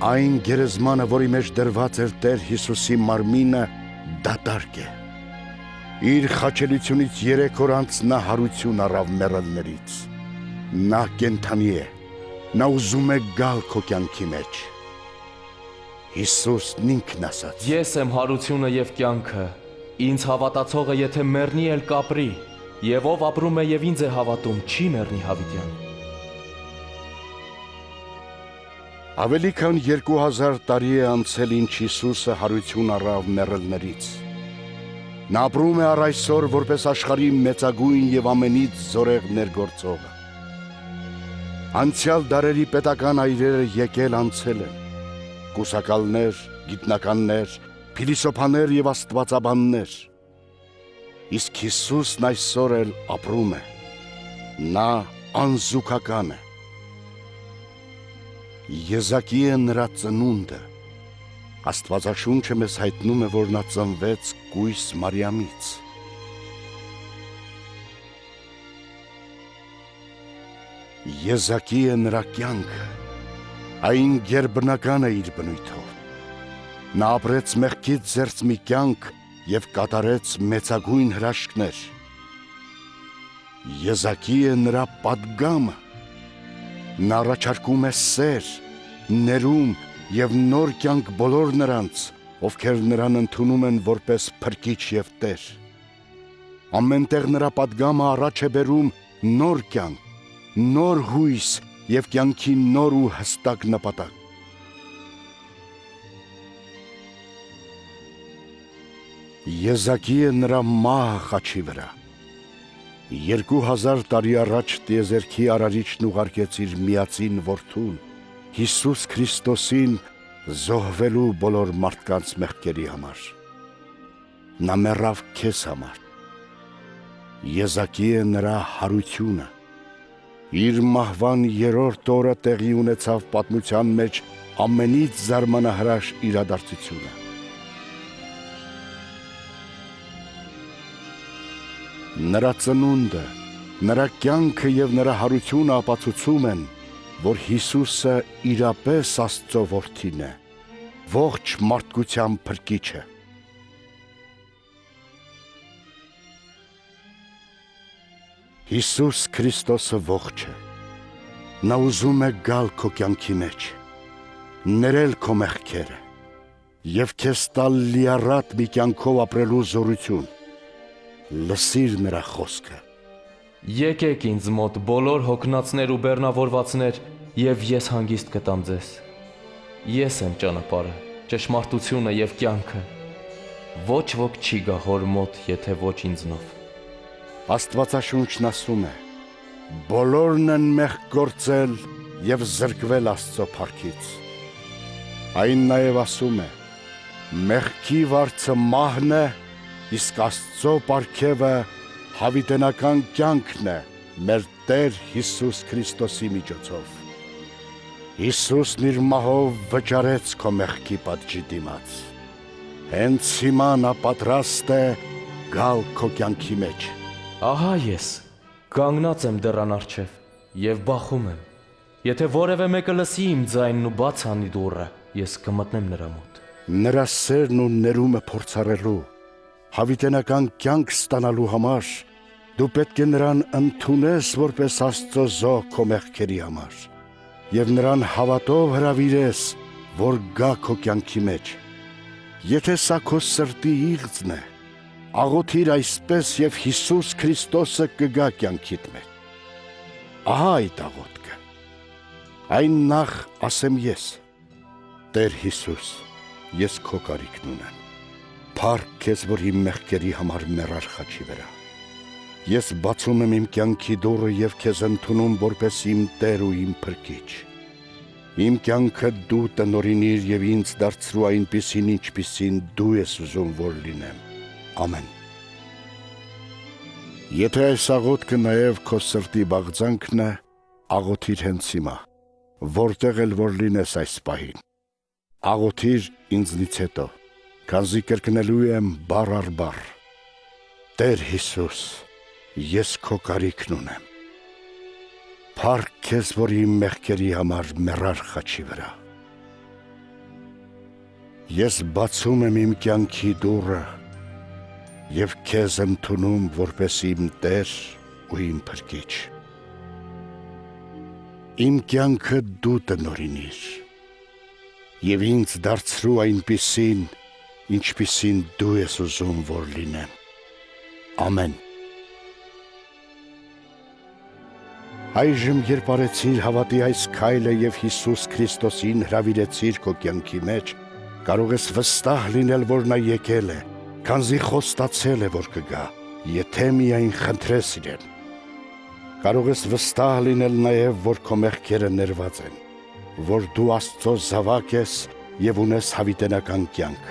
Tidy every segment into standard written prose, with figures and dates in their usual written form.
Այն գերեզմանը, որի մեջ դրված էր Տեր Հիսուսի մարմինը, դատարկ է։ Իր խաչելությունից 3 օր անց նա հարություն առավ մեռելներից։ Նա կենդանի է, նա ուզում է գալ քո կյանքի մեջ։ Հիսուսն ինքն ասաց. Ես եմ հարությունը և կյանքը, ինձ հավատացողը եթե մեռնի էլ կապրի, և ով ապրում է և ինձ է հավատում, չի մեռնի հավիտյան։ Ավելի քան 2000 տարի է անցել, ինչ Հիսուսը հարություն առավ մեռելներից։ Նա ապրում է առ այսօր որպես աշխարհի մեծագույն և ամենից զորեղ ներգործողը։ Անցյալ դարերի պետական այրերը եկել անցել են, կուսակալներ, գիտնականներ, փիլիսոփաներ և աստվածաբաններ, իսկ Հիսուսն այսօր էլ ապրում է, նա անզուգական է։ Եզակի է նրա ծնունդը, Աստվածաշունչը մեզ հայտնում է, որ նա ծնվեց կույս Մարիամից։ Եզակի է նրա կյանքը, այն գերբնական է իր բնույթով։ Նա ապրեց մեղքից զերծ մի կյանք և կատարեց մեծագույն հրաշքներ։ Եզակի է նրա պատգամը։ Նա առաջարկում է սեր, ներում և նոր կյանք բոլոր նրանց, ովքեր նրան ընդունում են որպես փրկիչ և Տեր։ Ամենտեղ նրա պատգամը առաջ է բերում նոր կյանք, նոր հույս և կյանքի նոր ու հստակ նպատակ։ Եզակի է նրա մահը խաչի վրա։ 2000 տարի առաջ տիեզերքի արարիչն ուղարկեց իր միածին որդուն, Հիսուս Քրիստոսին, զոհվելու բոլոր մարդկանց մեղքերի համար։ Նա մեռավ քեզ համար։ Եզակի է նրա հարությունը։ Իր մահվան 3-րդ օրը տեղի ունեցավ պատմության մեջ ամենից զարմանահրաշ իրադարձությունը։ Նրա ծնունդը, նրա կյանքը և նրա հարությունը ապացուցում են, որ Հիսուսը իրապես Աստծո որդին է, ողջ մարդկության փրկիչը։ Հիսուս Քրիստոսը ողջ է։ Նա ուզում է գալ քո կյանքի մեջ, ներել քո մեղքերը և քեզ տալ լիառատ մի կյանքով ապրելու զորություն։ Լսիր նրա խոսքը. Եկեք ինձ մոտ բոլոր հոգնածներ ու բեռնավորվածներ, և ես հանգիստ կտամ ձեզ։ Ես եմ ճանապարհը, ճշմարտությունը և կյանքը։ Ոչ ոք չի գա Հոր մոտ, եթե ոչ ինձնով։ Աստվածաշունչն ասում է. բոլորն են մեղք գործել և զրկվել Աստծո փառքից։ Այն նաև ասում է. մեղքի վարձը մահն է, իսկ Աստծո պարգևը հավիտենական կյանքն է մեր Տեր Հիսուս Քրիստոսի միջոցով։ Հիսուսն իր մահով վճարեց քո մեղքի պատժի դիմաց։ Հենց հիմա նա պատրաստ է գալ քո կյանքի մեջ։ Ահա ես, կանգնած եմ դռան առջև և բախում եմ։ Եթե որևէ մեկը լսի իմ ձայնն ու բաց անի դուռը, ես կմտնեմ նրա մոտ։ Նրա սերն ու ներումը փորձառելու, հավիտենական կյանք ստանալու համար դու պետք է նրան ընդունես որպես Աստծո զոհ քո մեղքերի համար և նրան հավատով հրավիրես, որ գա քո կյանքի մեջ։ Եթե սա քո սրտի իղձն է, աղոթիր այսպես և Հիսուս Քրիստոսը կգա կյանքիդ մեջ։ Ահա այդ աղոթքը։ Այն նախ ասեմ ես. Տեր Հիսուս, ես քո կարիքն ունեմ։ Փառք քեզ, որ իմ մեղքերի համար մեռար խաչի վրա։ Ես բացում եմ իմ կյանքի դուռը և քեզ ընդունում որպես իմ Տեր ու իմ փրկիչ։ Իմ կյանքը դու տնօրինիր և ինձ դարձրու այնպիսին, ինչպիսին դու ես ուզում, որ լինեմ։ Ամեն։ Եթե այս աղոթքը նաև քո սրտի բաղձանքն է, աղոթիր հենց հիմա, որտեղ էլ որ լինես այս պահին։ Աղոթիր ինձնից հետո, քանզի կրկնելու եմ բառ առ բառ. Տեր Հիսուս, ես քո կարիքն ունեմ։ Փառք քեզ, որ իմ մեղքերի համար մեռար խաչի վրա։ Ես բացում եմ իմ կյանքի դուռը եւ քեզ ընդունում որպես իմ Տեր ու իմ Փրկիչ։ Իմ կյանքը դու տնօրինիր եւ ինձ դարձրու այնպիսին, ինչպիսին դու ես ուզում որ լինեմ։ Ամեն։ Այժմ երբ արեցիր հավատի այս քայլը եւ Հիսուս Քրիստոսին հրավիրեցիր քո կյանքի մեջ, կարող ես վստահ լինել, որ նա եկել է, քանզի խոստացել է, որ կգա, եթե միայն խնդրես իրեն։ Կարող ես վստահ լինել նաև, որ քո մեղքերը ներված են, որ դու Աստծո զավակ ես եւ ունես հավիտենական կյանք։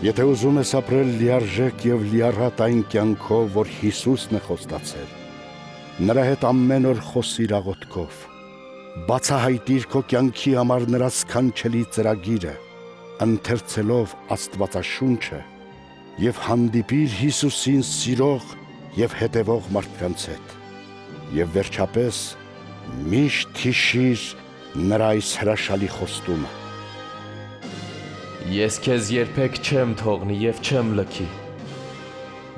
Եթե ուզում ես ապրել լիարժեք եւ լիառատ այն կյանքով, որ Հիսուսն է խոստացել, նրա հետ ամեն օր խոսիր աղոթքով, բացահայտիր քո կյանքի համար նրա սքանչելի ծրագիրը, ընթերցելով Աստվածաշունչը եւ հանդիպիր Հիսուսին սիրող եւ հետևող մարդկանց հետ։ Եվ վերջապես միշտ հիշիր նրա այս հրաշալի խոստումը. Ես քեզ երբեք չեմ թողնի եւ չեմ լքի։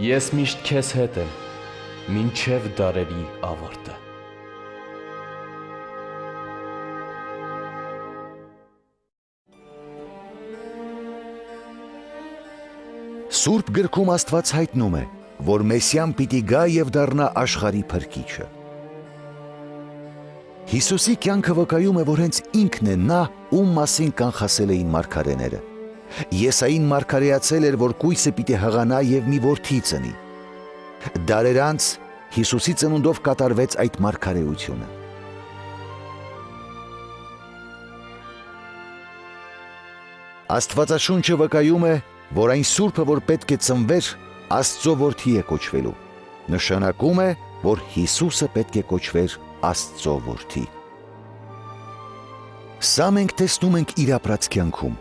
Ես միշտ քեզ հետ եմ, մինչև դարերի ավարտը։ Սուրբ գրքում Աստված հայտնում է, որ Մեսիան պիտի գա եւ դառնա աշխարհի Փրկիչը։ Հիսուսի կյանքը վկայում է, որ հենց ինքն է նա, ում մասին կանխասել էին մարգարեները։ Եսային մարգարեացել էր, որ կույսը պիտի հղանա եւ մի որդի ծնի։ Դարեր անց Հիսուսի ծնունդով կատարվեց այդ մարգարեությունը։ Աստվածաշունչը վկայում է, որ այն Սուրբը, որ պետք է ծնվեր, Աստծո որդի է կոչվելու, նշանակում է, որ Հիսուսը պետք է կոչվեր Աստծո որդի։ Սա մենք տեսնում ենք իր ապրած կյանքում։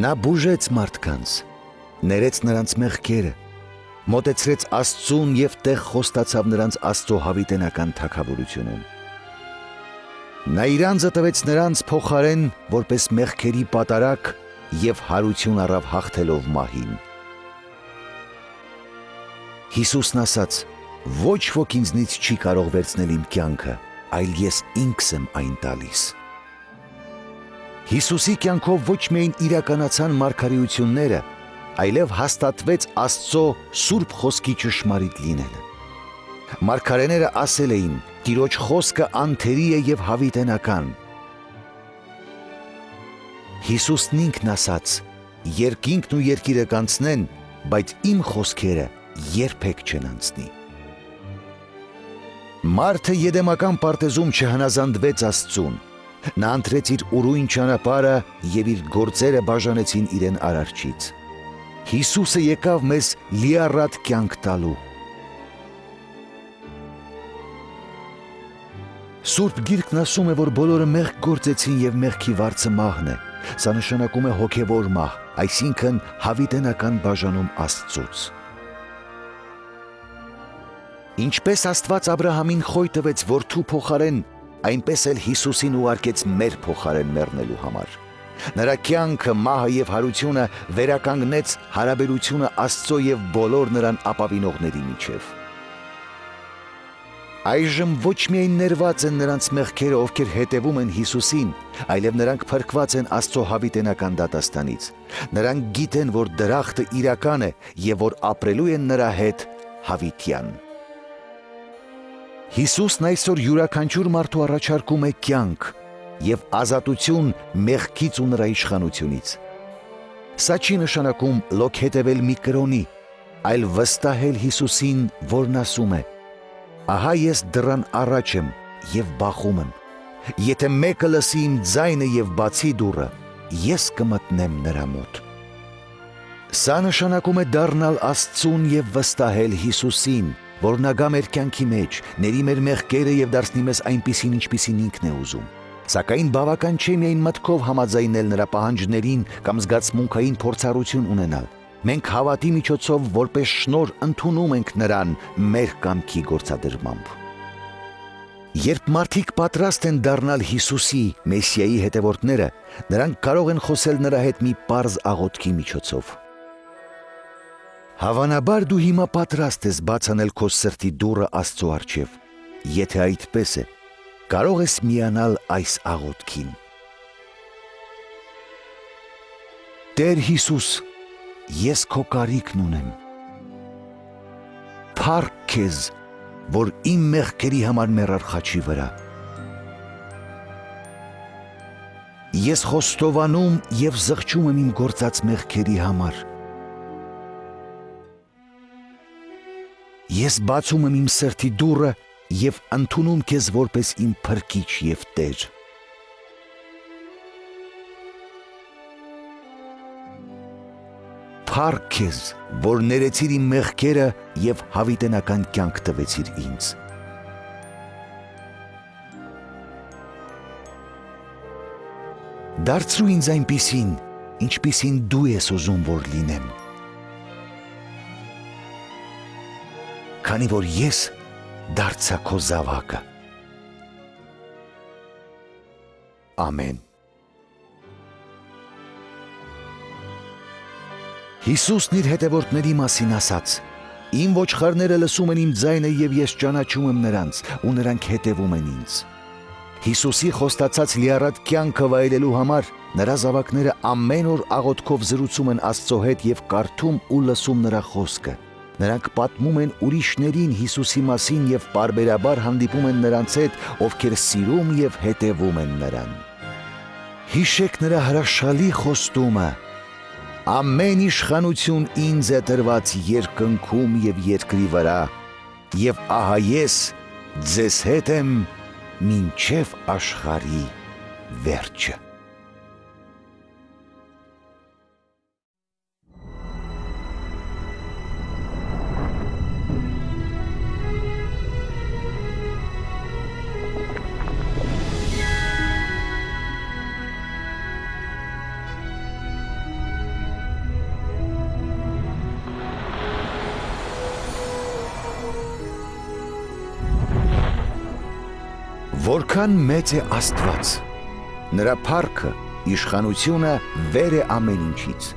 Նա բուժեց մարդկանց, ներեց նրանց մեղքերը, մոտեցրեց Աստծուն եւ տեղ խոստացավ նրանց Աստծո հավիտենական թագավորությունում։ Նա իր անձը տվեց նրանց փոխարեն, որպես մեղքերի պատարագ եւ հարություն առավ հաղթելով մահին։ Հիսուսն ասաց. «Ոչ ոք ինձնից չի կարող վերցնել իմ կյանքը, այլ ես ինքս եմ այն տալիս»։ Հիսուսի կյանքով ոչ միայն իրականացան մարգարեությունները, այլև հաստատվեց Աստծո Սուրբ Խոսքի ճշմարիտ լինելը։ Մարգարեները ասել էին. «Տիրոջ խոսքը անթերի է եւ հավիտենական»։ Հիսուսն ինքն ասաց. «Երկինքն ու երկիրը կանցնեն, բայց իմ խոսքերը երբեք չեն անցնի»։ Մարդը Եդեմական պարտեզում չհնազանդվեց Աստծուն։ Նա ընտրեց իր ուրույն ճանապարհը եւ իր գործերը բաժանեցին իրեն Արարչից։ Հիսուսը եկավ մեզ լիառատ կյանք տալու։ Սուրբ Գիրքն ասում է, որ բոլորը մեղք գործեցին եւ մեղքի վարձը մահն է։ Սա նշանակում է հոգևոր մահ, այսինքն հավիտենական բաժանում Աստծուց։ Ինչպես Աստված Աբրահամին խոյ տվեց որդու փոխարեն, այնպես էլ Հիսուսին ուղարկեց մեր փոխարեն մեռնելու համար։ Նրա կյանքը, մահը եւ հարությունը վերականգնեց հարաբերությունը Աստծո եւ բոլոր նրան ապավինողների միջև։ Այժմ ոչ միայն ներված են նրանց մեղքերը, ովքեր հետևում են Հիսուսին, այլև նրանք փրկված են Աստծո հավիտենական դատաստանից։ Նրանք գիտեն, որ դրախտը իրական է եւ որ ապրելու են նրա հետ հավիտյան։ Հիսուսն այսօր յուրաքանչյուր մարդու առաջարկում է կյանք եւ ազատություն մեղքից ու նրա իշխանությունից։ Սա չի նշանակում լոկ հետևել մի կրոնի, այլ վստահել Հիսուսին, որն ասում է. «Ահա ես դռան առաջ եմ եւ բախում եմ. եթե մեկը լսի իմ ձայնը եւ բացի դուռը, ես կմտնեմ նրա մոտ»։ Սա նշանակում է դառնալ Աստծուն եւ վստահել Հիսուսին, որ նա գա մեր կյանքի մեջ, ների մեր մեղքերը եւ դարձնի մեզ այնպիսին, ինչպիսին ինքն է ուզում։ Սակայն բավական չէ միայն մտքով համաձայնել նրա պահանջներին կամ զգացմունքային փորձառություն ունենալ։ Մենք հավատի միջոցով որպես շնորհ ընդունում ենք նրան մեր կամքի գործադրմամբ։ Երբ մարդիկ պատրաստ են դառնալ Հիսուսի, Մեսիայի հետևորդները, նրանք կարող են խոսել նրա հետ մի պարզ աղոթքի միջոցով։ Հավանաբար դու հիմա պատրաստ ես բաց անել քո սրտի դուռը Աստծո առջև։ Եթե այդպես է, կարող ես միանալ այս աղոթքին։ Տեր Հիսուս, ես քո կարիքն ունեմ։ Փառք քեզ, որ իմ մեղքերի համար մեռար խաչի վրա։ Ես խոստովանում եւ զղջում եմ իմ գործած մեղքերի համար։ Ես բացում եմ իմ սրտի դուռը եւ ընդունում քեզ որպես իմ փրկիչ եւ Տեր։ Փառք քեզ, որ ներեցիր իմ մեղքերը եւ հավիտենական կյանք տվեցիր ինձ։ Դարձրու ինձ այնպիսին, ինչպիսին դու ես ուզում որ լինեմ։ Քանի որ ես դարձա քո զավակը։ Ամեն։ Հիսուսն իր հետևորդների մասին ասաց. Իմ ոչխարները լսում են իմ ձայնը եւ ես ճանաչում եմ նրանց, ու նրանք հետևում են ինձ։ Հիսուսի խոստացած լիառատ կյանքը վայելելու համար նրա զավակները ամեն օր աղոթքով զրուցում են Աստծո հետ եւ կարդում ու լսում նրա խոսքը։ Նրանք պատմում են ուրիշներին Հիսուսի մասին եւ պարբերաբար հանդիպում են նրանց հետ, ովքեր սիրում եւ հետևում են նրան։ Հիշեք նրա հրաշալի խոստումը. Ամեն իշխանություն ինձ է տրված երկնքում եւ երկրի վրա, եւ ահա ես ձեզ հետ եմ մինչև աշխարհի վերջը։ Որքան մեծ է Աստված, նրա փառքը, իշխանությունը վեր է ամեն ինչից։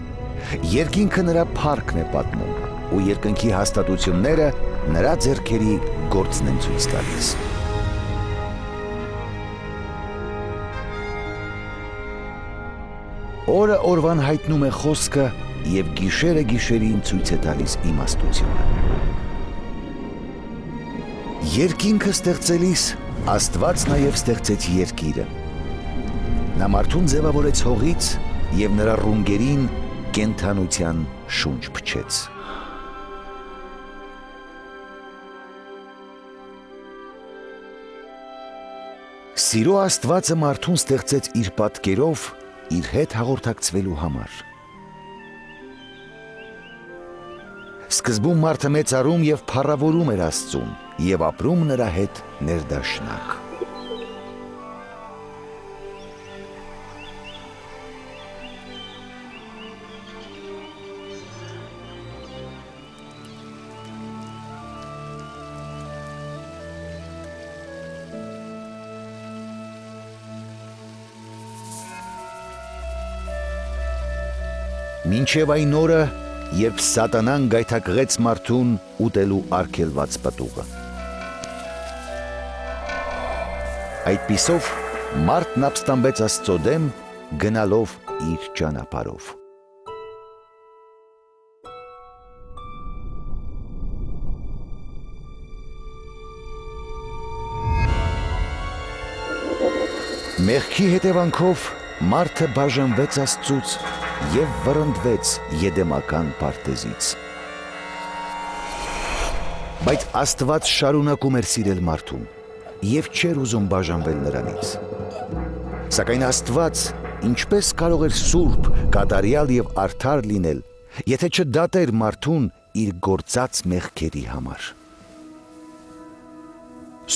Երկինքը նրա փառքն է պատմում, ու երկնքի հաստատությունները նրա ձեռքերի գործն են ցույց տալիս։ Օրը օրվան հայտնում է խոսքը եւ գիշերը գիշերին ցույց է տալիս իմաստությունը։ Երկինքը ստեղծելիս Աստված նաև ստեղծեց երկիրը։ Նա մարդուն ձևավորեց հողից եւ նրա ռունգերին կենդանության շունչ փչեց։ Սիրո Աստվածը մարդուն ստեղծեց իր պատկերով, իր հետ հաղորդակցվելու համար։ Սկզբում մարդը մեծարում եւ փառավորում էր Աստծուն եւ ապրում նրա հետ ներդաշնակ։ Մինչև այն օրը, երբ Սատանան գայթակղեց մարդուն ուտելու արգելված պտուղը։ Այդպիսով մարդն ապստամբեց Աստծո դեմ, գնալով իր ճանապարհով։ Մեղքի հետևանքով մարդը բաժանվեց Աստծուց եւ վռնդվեց Եդեմական պարտեզից։ Բայց Աստված շարունակում էր սիրել մարդուն եւ չէր ուզում բաժանվել նրանից։ Սակայն Աստված ինչպես կարող էր սուրբ, կատարյալ եւ արդար լինել, եթե չդատեր մարդուն իր գործած մեղքերի համար։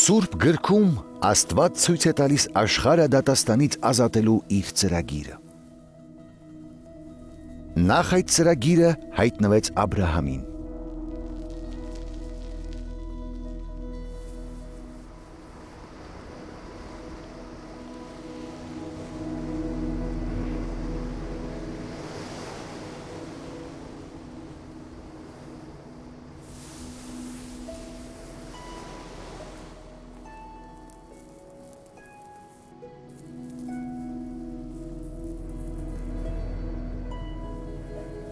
Սուրբ գրքում Աստված ցույց է տալիս աշխարհը դատաստանից ազատելու իր ծրագիրը։ Նախ այդ ծրագիրը հայտնվեց Աբրահամին։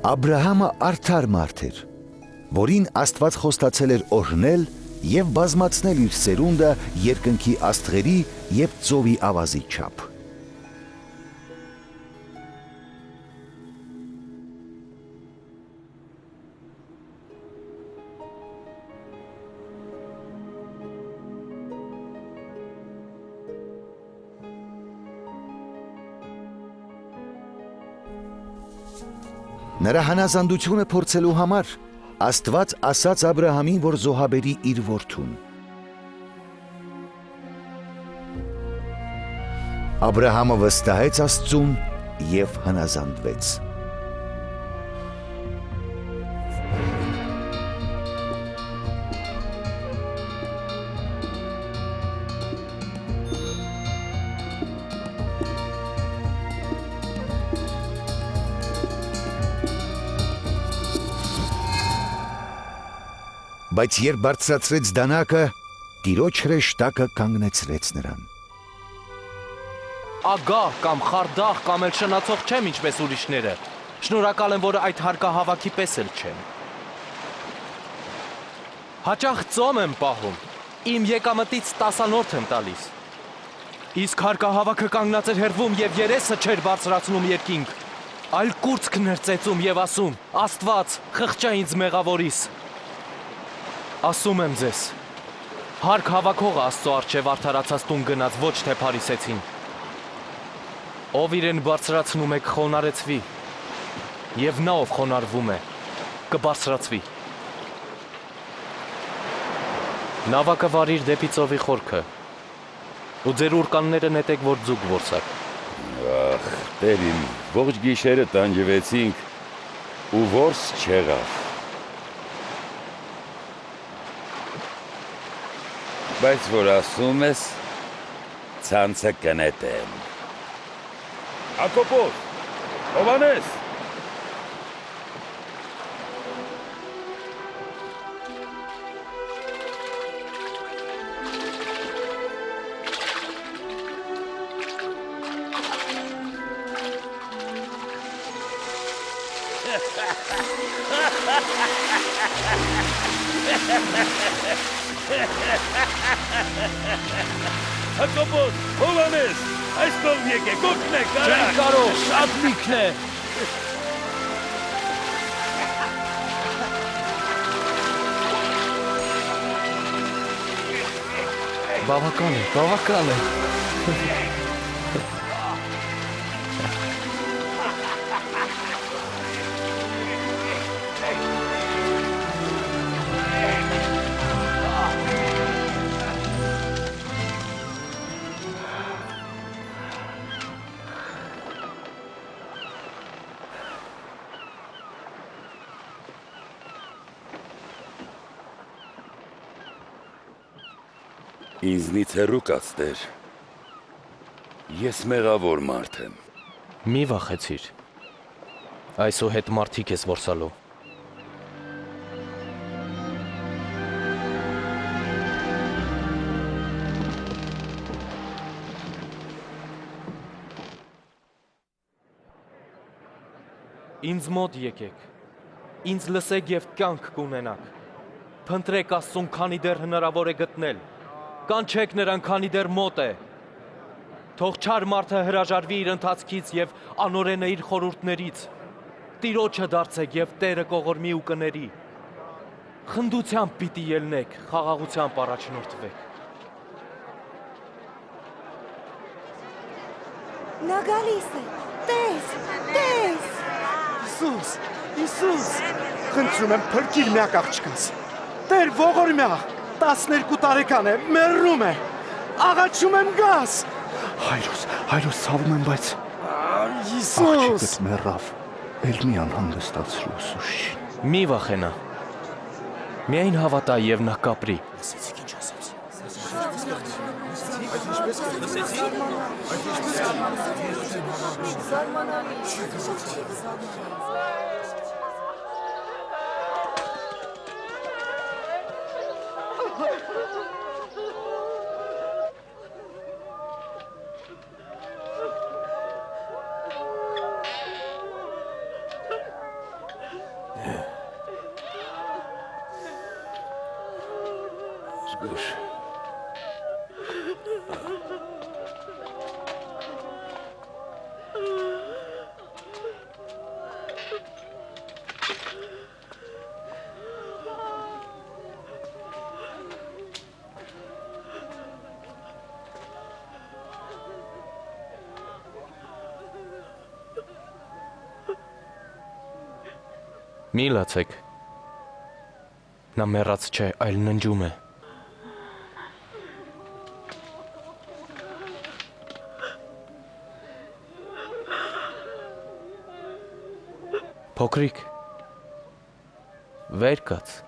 Աբրահամը արդար մարդ էր, որին Աստված խոստացել էր օրհնել եւ բազմացնել իր սերունդը երկնքի աստղերի եւ ծովի ավազի չափ։ Նրա հնազանդությունը փորձելու համար Աստված ասաց Աբրահամին, որ զոհաբերի իր որդուն։ Աբրահամը վստահեց Աստծուն եւ հնազանդվեց։ Բայց երբ բարձրացրեց դանակը, Տիրոջ հրեշտակը կանգնեցրեց նրան։ Ագահ կամ խարդախ կամ էլ շնացող չեմ ինչպես ուրիշները։ Շնորհակալ եմ, որ այդ հարկահավաքի պես էլ չեմ։ Հաճախ ծոմ եմ պահում։ Իմ եկամտից 10-րդ եմ տալիս։ Իսկ հարկահավաքը կանգնած էր հեռվում եւ երեսը չէր բարձրացնում երկինք, այլ կուրծքն էր ծեծում եւ ասում. Աստված, խղճա ինձ մեղավորիս։ Ասում եմ ձեզ, հարկ հավաքողը Աստծո առջև արդարացած տուն գնաց, ոչ թե փարիսեցին։ Ով իրեն բարձրացնում է կխոնարեցվի, եւ նա ով խոնարհվում է, կբարձրացվի։ Նավակը վարիր դեպի ծովի խորքը, ու ձեր ուրկանները նետեք, որ ձուկ որսակ։ Ախ, Տեր իմ, ողջ գիշերը տանջվեցինք, ու որս չեղավ։ Բայց որ ասում ես, ցանցը կնետեմ։ Ակոպոս, Հովանես։ Հակոբոս, Հովանես, այս կողմ եկեք, օգնեք, արագ։ Չեն կարող, շատ լիքն է։ Բավական է։ Ինձնից հեռու կաց, Տեր, ես մեղավոր մարդ եմ։ Մի վախեցիր, այսուհետ մարդիկ ես որսալու։ Ինձ մոտ եկեք, ինձ լսեք և կյանք կունենաք, փնտրեք Աստծուն, քանի դեռ հնարավոր է գտնել, կանչեք նրան, քանի դեռ մոտ է, թող չար մարդը հրաժարվի իր ընթացքից և անօրենը իր խորհուրդներից, Տիրոջը դարձեք և Տերը կողորմի ու կների, խնդությամբ պիտի ելնեք, խաղաղությամբ առաջնորդվեք։ Նա գալիս է, տես։ Իսուս, խնդրում եմ փրկիր մի աղջկաս։ Տեր ողորմյա, 12 տարեկան է, մեռնում է, աղաչում եմ գաս։ Հայրուս ցավում եմ, բայց Իսուս մեռավ, էլ մի անհանգստացրու Սուշին։ Մի վախենա, միայն հավատա և նա կապրի։ Մի լացեք։ Նա մեռած չէ, այլ ննջում է։ Փոքրիկ։ Վեր կաց։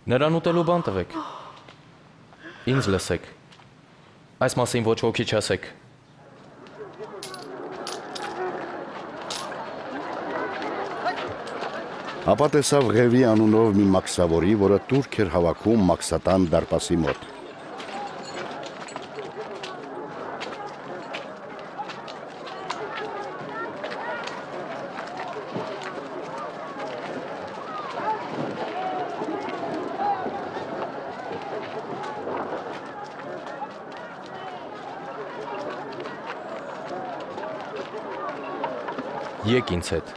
Նրան ուտելու բան տվեք։ Ինձ լսեք։ Այս մասին ոչ ոքի չասեք։ Ապա տեսավ Ղևի անունով մի մաքսավորի, որը турք էր հավաքում Մաքսատան դարպասի մոտ։ Եկ ինձ հետ։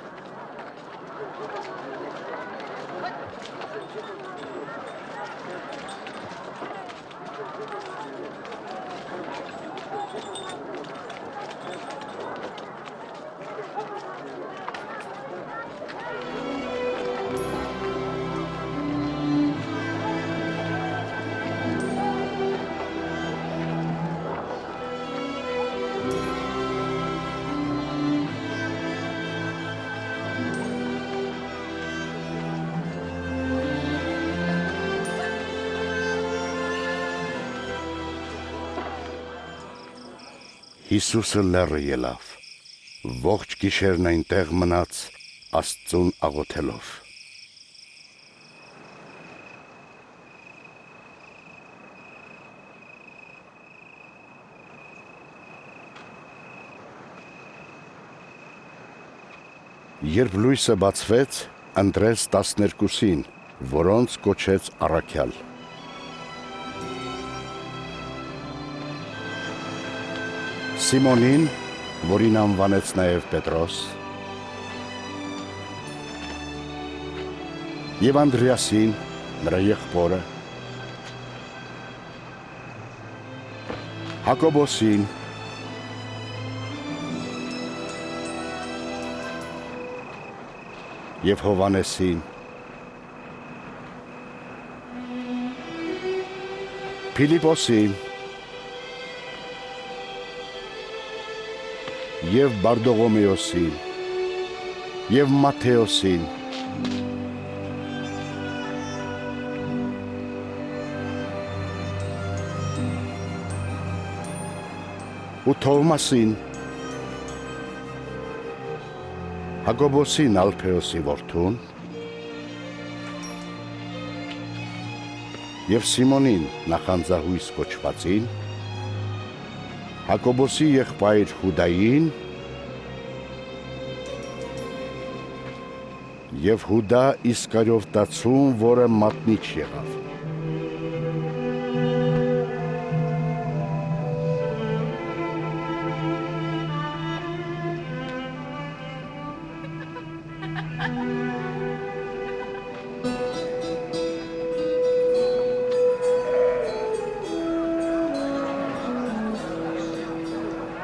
Հիսուսը լեռը ելավ, ողջ գիշերն այնտեղ մնաց Աստծուն աղոթելով։ Երբ լույսը բացվեց, ընտրեց 12-ին, որոնց կոչեց առաքյալ։ Սիմոնին, որին անվանեց նաև Պետրոս, և Անդրեասին, նրա եղբորը, Հակոբոսին, և Հովանեսին, Փիլիպոսին, և Բարդողոմեոսին, և Մատթեոսին, ու Թովմասին, Հակոբոսին Ալփեոսի որդուն, և Սիմոնին նախանձահույս կոչվածին, Հակոբոսի եղբայր Հուդային և Հուդա Իսկարիովտացուն, որը մատնիչ եղավ։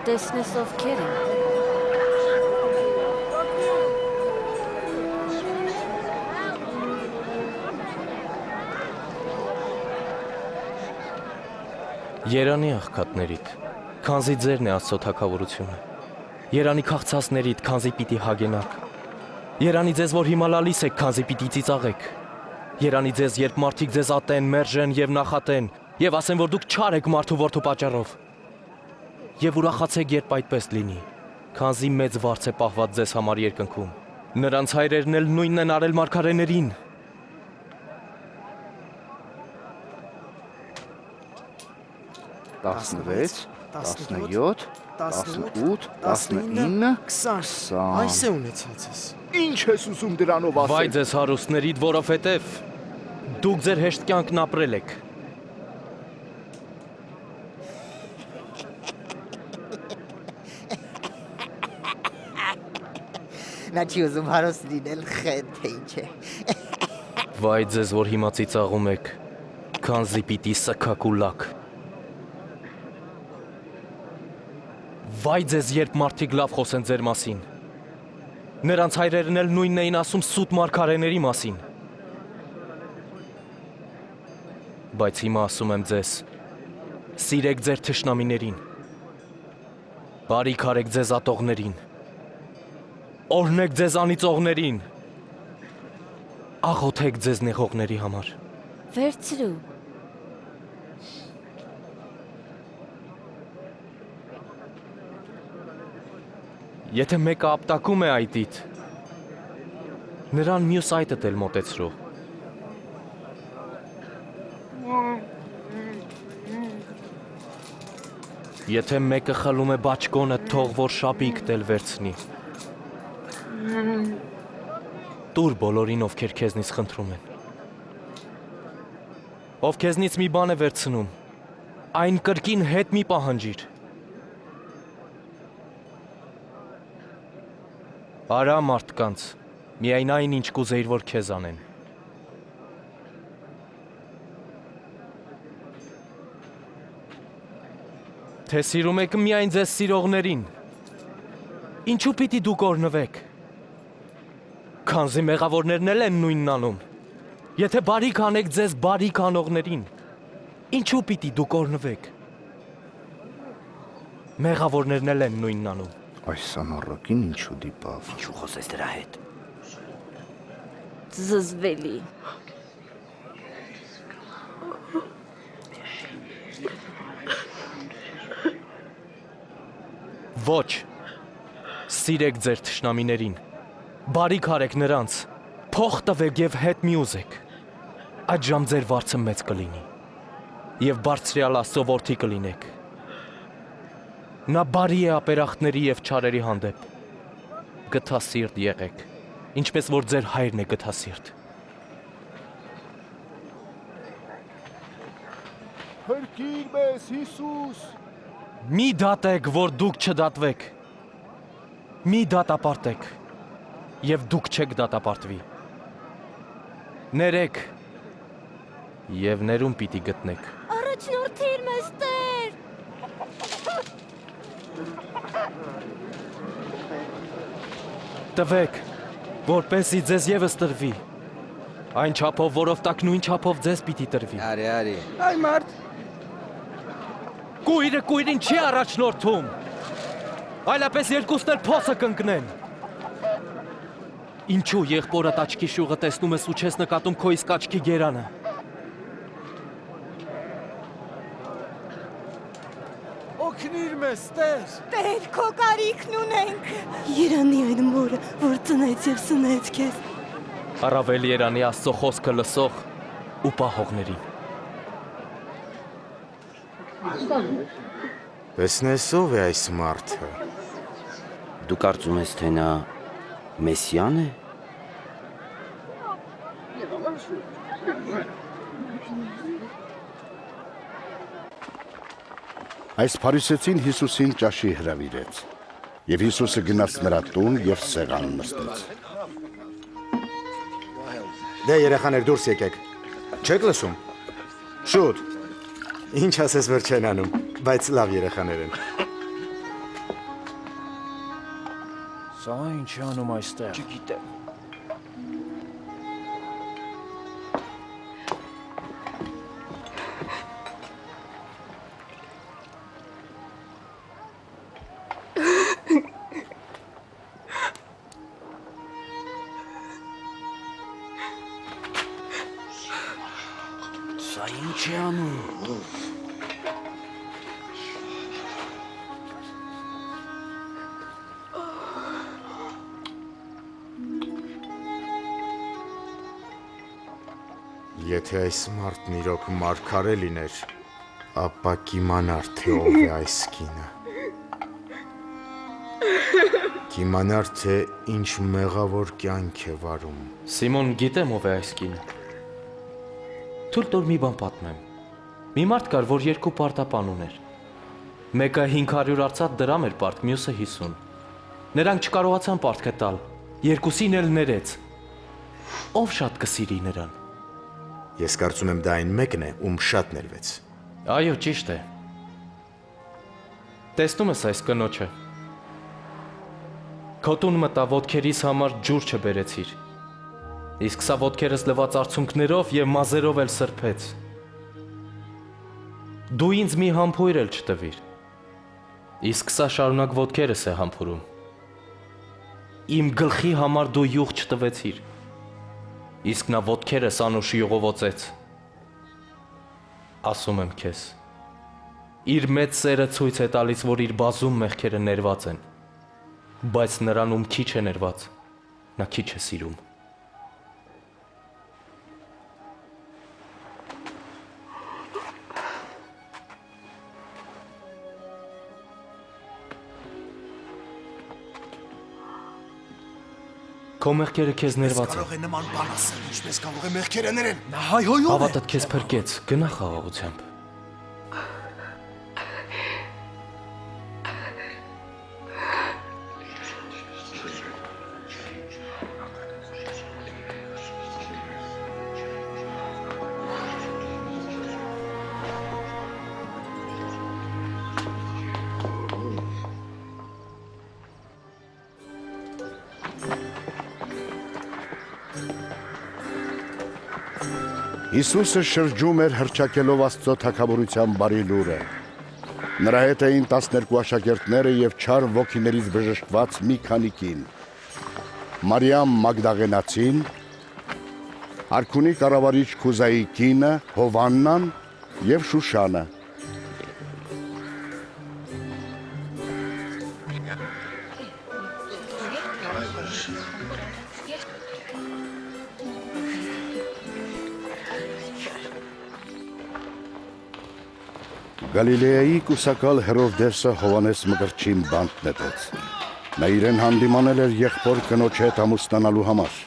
Տեսնես ովքեր են։ Երանի աղքատներիդ, քանզի ձերն է Աստծո թագավորությունը։ Երանի քաղցածներիդ, քանզի պիտի հագենաք։ Երանի ձեզ, որ հիմա լալիս եք, քանզի պիտի ծիծաղեք։ Երանի ձեզ, երբ մարդիկ ձեզ ատեն, մերժեն եւ նախատեն, եւ ասեն, որ դուք չար եք մարդու որդու պատճառով։ Եվ ուրախացեք, երբ այդպես լինի, քանզի մեծ վարձ է պահված ձեզ համար երկնքում։ Նրանց հայրերն էլ նույնն են արել մարգարեներին։ 16, 17, 18, 19, 20։ Այս է ունեցածս։ Ինչ ես ուզում դրանով Վայ ասել։ ձեզ հարուստներիդ, որովհետև դուք ձեր հեշտ կյանքն ապրել եք։ Նա չի ուզում հարուստ լինել, խեն թե ինչ է։ Վայ ձեզ, որ հիմա ծիծաղում եք, քանզի պիտի սքակ ու լակ։ Վայ ձեզ, երբ մարդիկ լավ խոսեն ձեր մասին։ Նրանց հայրերն էլ նույնն էին ասում սուտ մարգարեների մասին։ Բայց հիմա ասում եմ ձեզ, սիրեք ձեր թշնամիներին, բարիք արեք ձեզ ատողներին, օրհնեք ձեզ անիծողներին, աղոթեք ձեզ նեղողների համար։ Վերցրու։ Եթե մեկը ապտակում է այտիդ, նրան մյուս այտդ էլ մոտեցրու։ Եթե մեկը խլում է բաճկոնը, թող որ շապիկդ էլ վերցնի։ Տուր բոլորին, ովքեր քեզնից խնդրում են։ Ով քեզնից մի բան է վերցնում, այն կրկին հետ մի պահանջիր։ Արա մարդկանց, միայն այն ինչ կուզեիր, որ քեզ անեն։ Թե սիրում եք միայն ձեզ սիրողներին, ինչու պիտի դուք օրհնվեք։ Քանզի մեղավորներն էլ են նույնն անում։ Եթե բարիք անեք ձեզ բարիք անողներին, ինչու պիտի դուք օրհնվեք։ Մեղավորներն էլ են նույնն անում։ Այս անառակին ինչու դիպավ։ Ինչու խոսես դրա հետ։ Զզվելի։ Ոչ, սիրեք ձեր թշնամիներին, բարիք արեք նրանց, փող տվեք և հետ մի ուզեք, այդժամ ձեր վարձը մեծ կլինի, և բարձրյալ Աստծո որդի կլինեք։ Նա բարի է ապերախտների և չարերի հանդեպ, գթասիրտ եղեք, ինչպես որ ձեր հայրն է գթասիրտ։ Փրկիր մեզ, Հիսուս։ Մի դատեք, որ դուք չդատվեք, մի դատապարտեք, և դուք չեք դատապարտվի, ներեք, և ներում պիտի գտնեք։ Առաջնորդիր մեզ Տեր։ Տվեք, որպեսզի ձեզ ևս տրվի, այն չափով, որով տակ նույն չափով ձեզ պիտի տրվի։ Արի։ Այ մարդ, Կույրը կույրին չի առաջնորդում, այլապես երկուսն էլ փոսը կընկնեն։ Ինչու եղբորդ աչքի շուղը տեսնում ես ու չես նկատում քո իսկ աչքի գերանը։ օգնիր մեզ, Տեր։ Տեր, քո կարիքն ունենք։ Երանի այն մորը, որ ծնեց եւ սնեց քեզ։ Առավել երանի Աստծո խոսքը լսող ու պահողներին։ Տեսնես ով է այս մարդը։ Դու կարծում ես, թե նա Մեսիան է։ Այս փարիսեցին Հիսուսին ճաշի հրավիրեց, եւ Հիսուսը գնաց նրա տուն եւ սեղան նստեց։ Դե երեխաներ դուրս եկեք։ Չեք լսում։ Շուտ։ Ինչ ասես որ չեն անում, բայց լավ երեխաներ են։ Սա ինչ է անում այստեղ։ Չգիտեմ։ Սա ինչ է անում։ Եթե այս մարդն իրոք մարգարե լիներ, ապա կիմանար, թե ով է այս կինը։ Կիմանար, թե ինչ մեղավոր կյանք է վարում։ Սիմոն գիտեմ ով է այս կինը։ Թույլ տուր մի բան պատմեմ։ Մի մարդ կար, որ երկու պարտապան ուներ։ Մեկը 500 արծաթ դրամ էր պարտք, մյուսը 50։ Նրանք չկարողացան պարտքը տալ, երկուսին էլ ներեց։ Ով շատ կսիրի նրան։ Ես կարծում եմ դա այն մեկն է, ում շատ ներվեց։ Այո, ճիշտ է։ Տեսնում ես այս կնոջը։ Քոտուն մտա ոտքերիս համար ջուր չբերեցիր։ Իսկ սա ոտքերս լված արցունքներով եւ մազերով էլ սրբեց։ Դու ինձ մի համբույր էլ չտվիր։ Իսկ սա շարունակ ոտքերս է համբուրում։ Իմ գլխի համար դու յուղ չտվեցիր։ Իսկ նա ոտքերս անուշ յուղովոցեց։ Ասում եմ քեզ։ Իր մեծ սերը ցույց է տալիս, որ իր բազում մեղքերը ներված են։ Բայց նրան ում քիչ է ներված, նա քիչ է սիրում։ Քո մեղքերը քեզ ներված են։ Կարող է նման բան ասել, ինչպես կարող է մեղքերը ներել։ Նա հայհոյում է։ Հավատդ քեզ փրկեց, գնա խաղաղությամբ։ Հիսուսը շրջում էր հռչակելով Աստծո թագավորության բարի լուրը։ Նրա հետ էին 12 աշակերտները եւ չար ոգիներից բժշկված մի քանի կին։ Մարիամ Մագդաղենացին, Արքունի կառավարիչ Քուզայի կինը Հովաննան եւ Շուշանը։ Գալիլեայի կուսակալ Հերովդեսը Հովանես Մկրտչին բանտ նետեց։ Նա իրեն հանդիմանել էր եղբոր կնոջ հետ ամուսնանալու համար։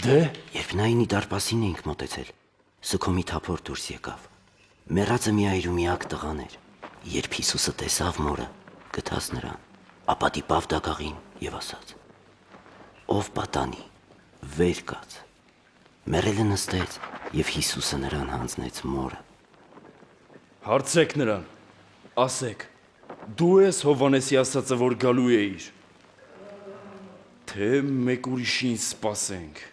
Դե, երբ նայինի դարպասին էինք մոտեցել, Սքոմի թափոր դուրս եկավ։ Մեռածը մի այր ու միակ տղան էր։ Երբ Հիսուսը տեսավ մորը, գտած նրան, ապա դիպավ դագաղին եւ ասաց. Ով պատանի, վեր կաց։ Մեռելը նստեց եւ Հիսուսը նրան հանձնեց մորը։ Հարցեք նրան, ասեք, դու ես Հովանեսի ասածը, որ գալու էիր, թե մեկ ուրիշին սպասենք։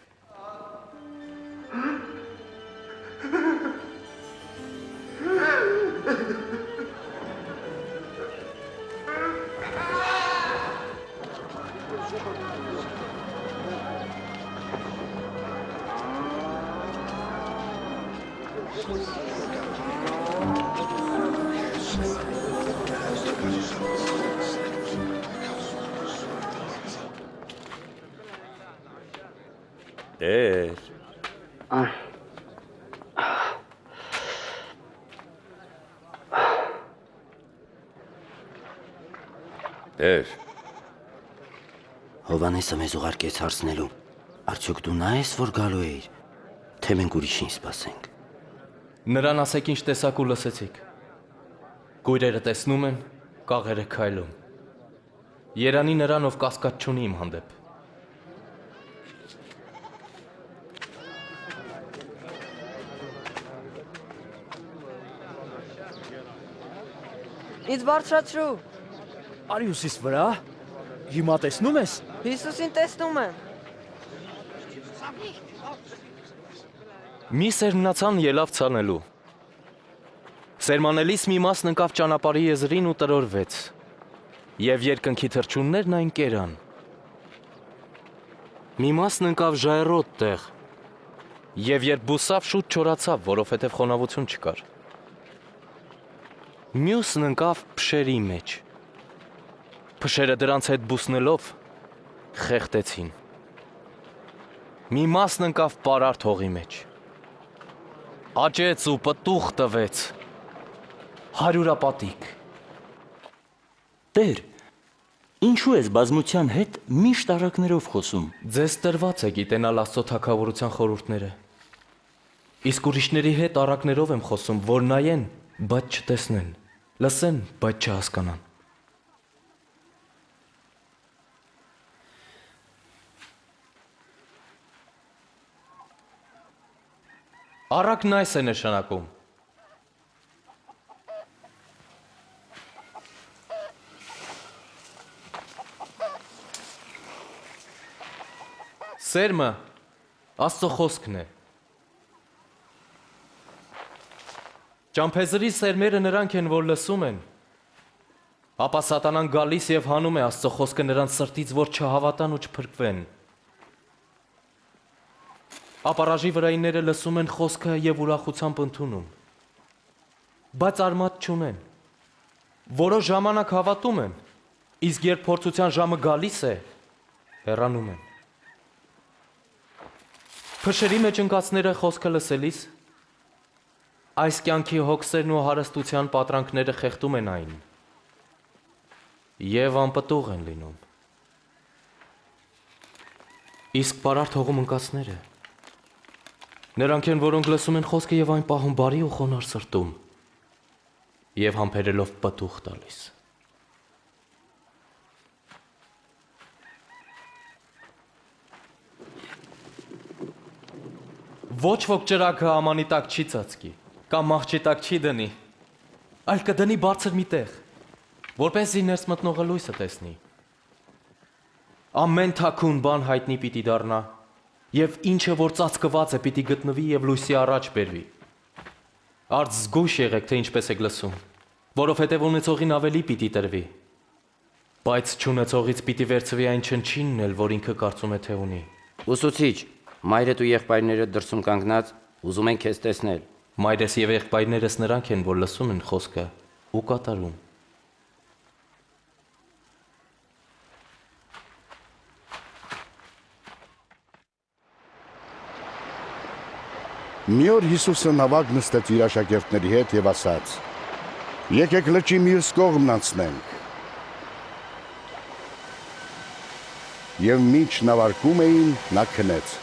Տեր, Տեր, Հովանեսը մեզ ուղարկեց հարցնելու. Արդյոք դու նա ես, որ գալու էիր, թե մենք ուրիշին սպասենք։ Նրան ասեք ինչ տեսակ ու լսեցիք։ Գույրերը տեսնում են, կաղերը քայլում։ Երանի նրան, ով կասկած չունի իմ հանդեպ։ Ինձ բարձրացրու։ Արիուսիս վրա։ Հիմա տեսնում ես։ Հիսուսին տեսնում եմ։ Մի սերմնացան ելավ ցանելու։ Սերմանելիս մի մասն ընկավ ճանապարհի եզրին ու տրորվեց։ Եվ երկնքի թռչուններն այն կերան։ Մի մասն ընկավ ժայռոտ տեղ։ Եվ երբ բուսավ, շուտ չորացավ, որովհետև խոնավություն չկար։ Մյուսն ընկավ փշերի մեջ։ Փշերը դրանց հետ բուսնելով խեղտեցին։ Մի մասն ընկավ պարարտ հողի մեջ։ Աճեց ու պտուղ տվեց։ 100 պատիկ։ Տեր, ինչու ես բազմության հետ միշտ առակներով խոսում։ Ձեզ տրված է գիտենալ Աստծո թագավորության խորհուրդները։ Իսկ ուրիշների հետ առակներով եմ խոսում, որ նայեն, բայց չտեսնեն, լսեն, բայց չհասկանան։ Առակն այս է նշանակում։ Սերմը Աստծո խոսքն է։ Ճամփեզրի սերմերը նրանք են, որ լսում են, ապա սատանան գալիս եւ հանում է Աստծո խոսքը նրանց սրտից, որ չհավատան ու չփրկվեն։ Ապա ռաժի վրայինները լսում են խոսքը եւ ուրախությամբ ընդունում, բայց արմատ չունեն։ Որոշ ժամանակ հավատում են, իսկ երբ փորձության ժամը գալիս է, հեռանում են։ Փշերի մեջ ընկածները խոսքը լսելիս, այս կյանքի հոգսերն ու հարստության պատրանքները խեղդում են այն եւ անպտուղ են լինում։ Իսկ բարարդ հողում ընկածները նրանք են, որոնք լսում են խոսքը եւ այն պահում բարի ու խոնարհ սրտում եւ համբերելով պտուղ տալիս։ Ոչ ոք ճրագը ամանի տակ չի ծածկի, կամ մահճի տակ չի դնի, այլ կդնի բարձր մի տեղ, որպեսզի ներս մտնողը լույսը տեսնի։ Ամեն թաքուն բան հայտնի պիտի դառնա, եւ ինչը որ ծածկված է պիտի գտնվի եւ լույսի առաջ բերվի։ Արդ զգույշ եղեք, թե ինչպես եք լսում, որովհետեւ ունեցողին ավելի պիտի տրվի, բայց չունեցողից պիտի վերցվի այն չնչինն էլ, որ ինքը կարծում է թե ունի։ Ուսուցիչ, մայրդ ու եղբայրները դրսում կանգնած ուզում են քեզ տեսնել։ Մայրս եւ եղբայրներս նրանք են, որ լսում են խոսքը ու կատարում։ Մի օր Հիսուսը նավակ նստեց իր աշակերտների հետ եւ ասաց. Եկեք լճի մյուս կողմն անցնենք։ Եվ մինչ նավարկում էին, նա քնեց։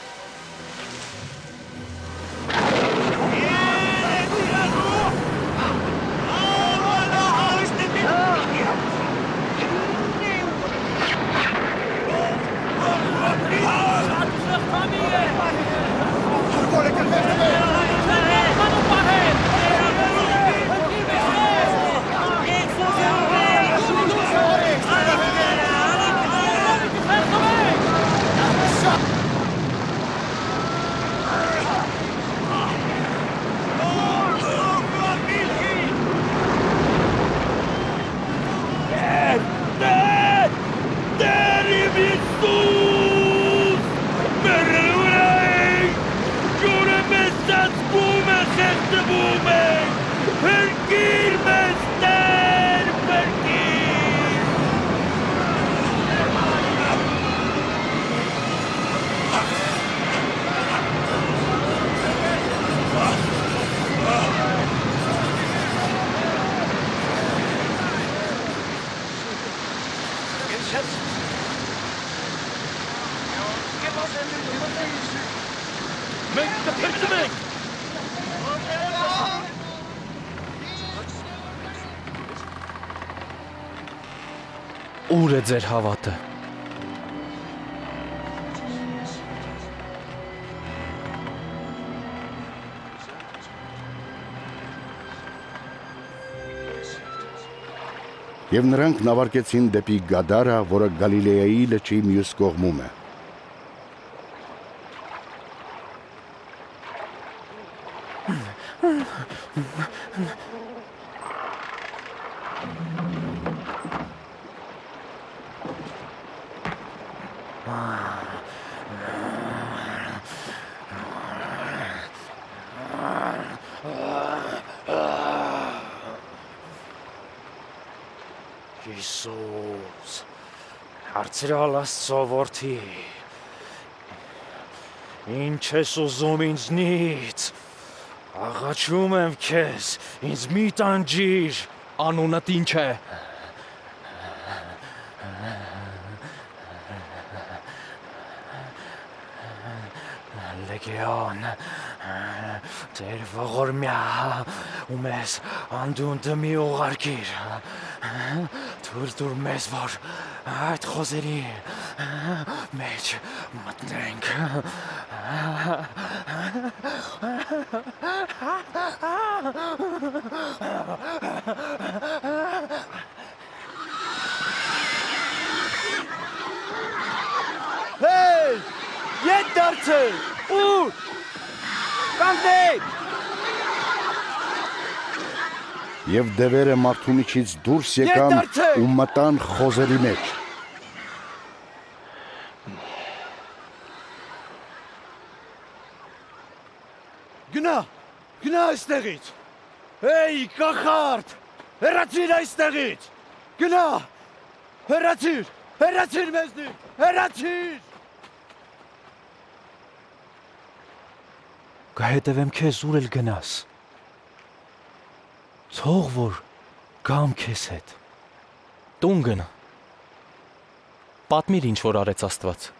Ուր է ձեր հավատը։ Եվ նրանք նավարկեցին դեպի Գադարա, որը Գալիլեայի լճի մյուս կողմում է։ Հիսուս, հարցրալ Աստծո որդի, ինչ ես ուզում ինձնից, աղաչում եմ քեզ, ինձ մի տանջիր, անունդ ինչ է։ Լեգիոն, Տեր ողորմյա, ու մեզ անդունդը մի ուղարկիր, թույլ տուր մեզ, որ այդ խոզերի մեջ մտնենք։ Հեյ! Ետ դարձել։ Ուր։ Կանգնեք։ Եվ դևերը մարդու միջից դուրս եկան ու մտան խոզերի մեջ։ Գնա այստեղից։ Հեյ, կախարդ, հեռացիր այստեղից։ Գնա, հեռացիր մեզնից, հեռացիր։ Կհետևեմ քեզ ուր էլ գնաս։ Թող որ գամ քեզ հետ։ Տուն գնա։ Պատմիր ինչ որ արեց Աստված։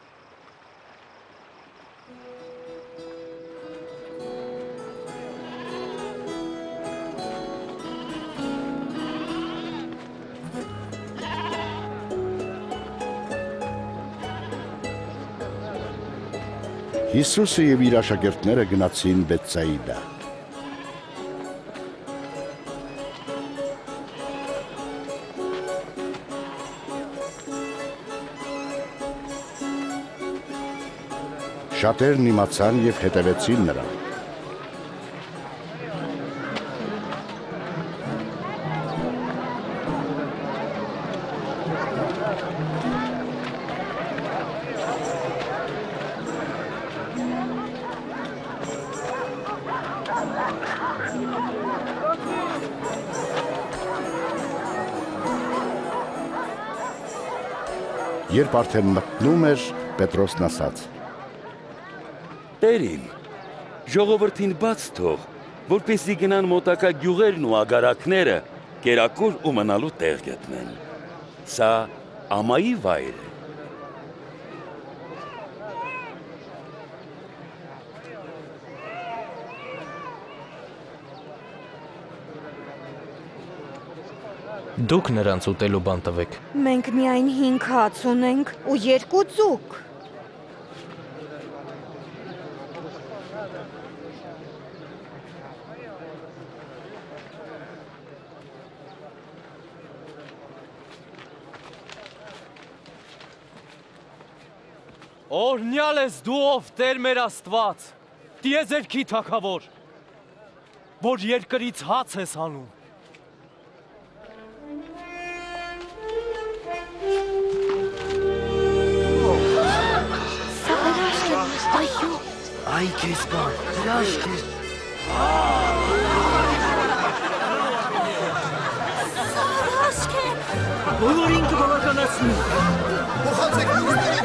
Հիսուսը եւ իր աշակերտները գնացին Բեթսայիդա։ Շատերն իմացան եւ հետևեցին նրան։ Երբ արդեն մտնում էր, Պետրոսն ասաց. Տեր իմ, ժողովրդին բաց թող, որպեսզի գնան մոտակա գյուղերն ու ագարակները կերակուր ու մնալու տեղ գտնեն։ Սա ամայի վայր է։ Դուք նրանց ուտելու բան տվեք։ Մենք միայն 5 հաց ունենք ու 2 ձուկ։ Օրհնյալ ես դու ով Տեր մեր Աստված, տիեզերքի թագավոր, որ երկրից հաց ես հանում։ Այ քեզ բան, հրաշք է։ Հրաշք է։ Բոլորին կբավականացնի։ Փոխացեք մյուսներին։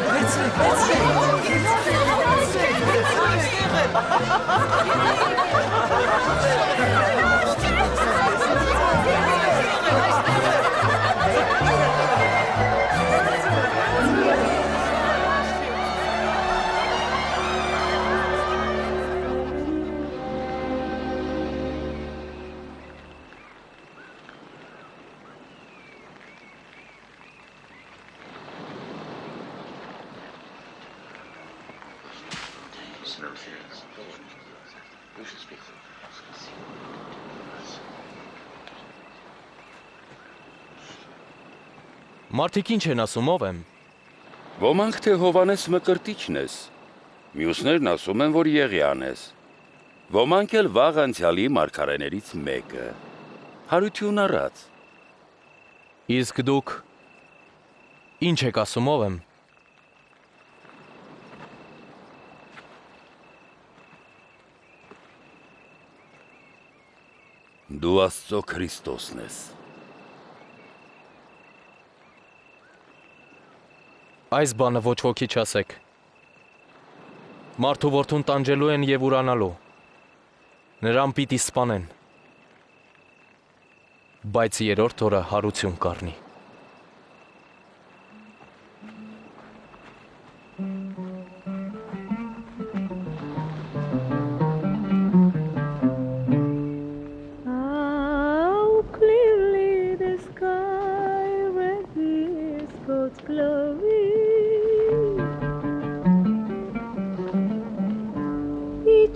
Մարդիկ ինչ են ասում, ով եմ։ Ոմանք թե Հովանես Մկրտիչն ես, մյուսներն ասում են, որ Եղիան ես, ոմանք էլ վաղ անցյալի մարգարեներից մեկը, հարություն առած։ Իսկ դուք ինչ եք ասում, ով եմ։ Դու Աստծո Քրիստոսն ես։ Այս բանը ոչ ոքի չասեք։ Մարդու որդուն տանջելու են եւ ուրանալու։ Նրան պիտի սպանեն։ Բայց երրորդ օրը հարություն կառնի։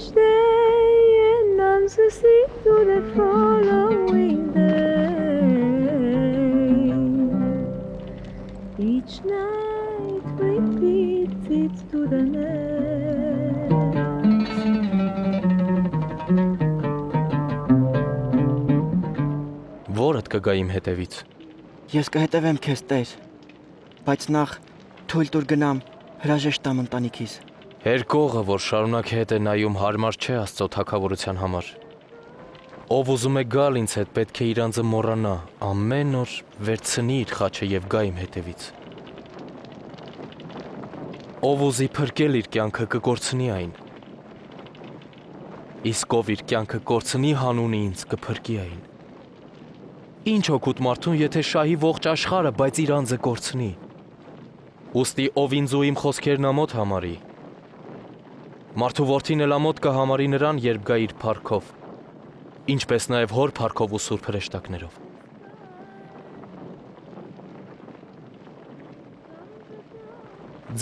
Each day and answer to the following day. Each night repeats it to the next. Որդ կգա իմ հետևից։ Ես կհետևեմ քեզ, Տեր, բայց նախ թույլ տուր գնամ հրաժեշտ տամ ընտանիքիս։ Երկողը, որ շարունակ հետ է նայում, հարմար չէ Աստծո թագավորության համար։ Ով ուզում է գալ ինձ հետ, պետք է իր անձը մոռանա, ամեն օր վերցնի իր խաչը եւ գա իմ հետևից։ Ով ուզի փրկել իր կյանքը, կկորցնի այն։ Իսկ ով իր կյանքը կորցնի հանունի ինձ, կփրկի այն։ Ինչ օգուտ մարդուն, եթե շահի ողջ աշխարհը, բայց իր անձը կորցնի։ Ուստի ով ինձ ու իմ խոսքերն ամոթ համարի։ Մարդու որդին էլ ամոթ կհամարի նրան, երբ գա իր փառքով, ինչպես նաև հոր փառքով ու սուրբ հրեշտակներով։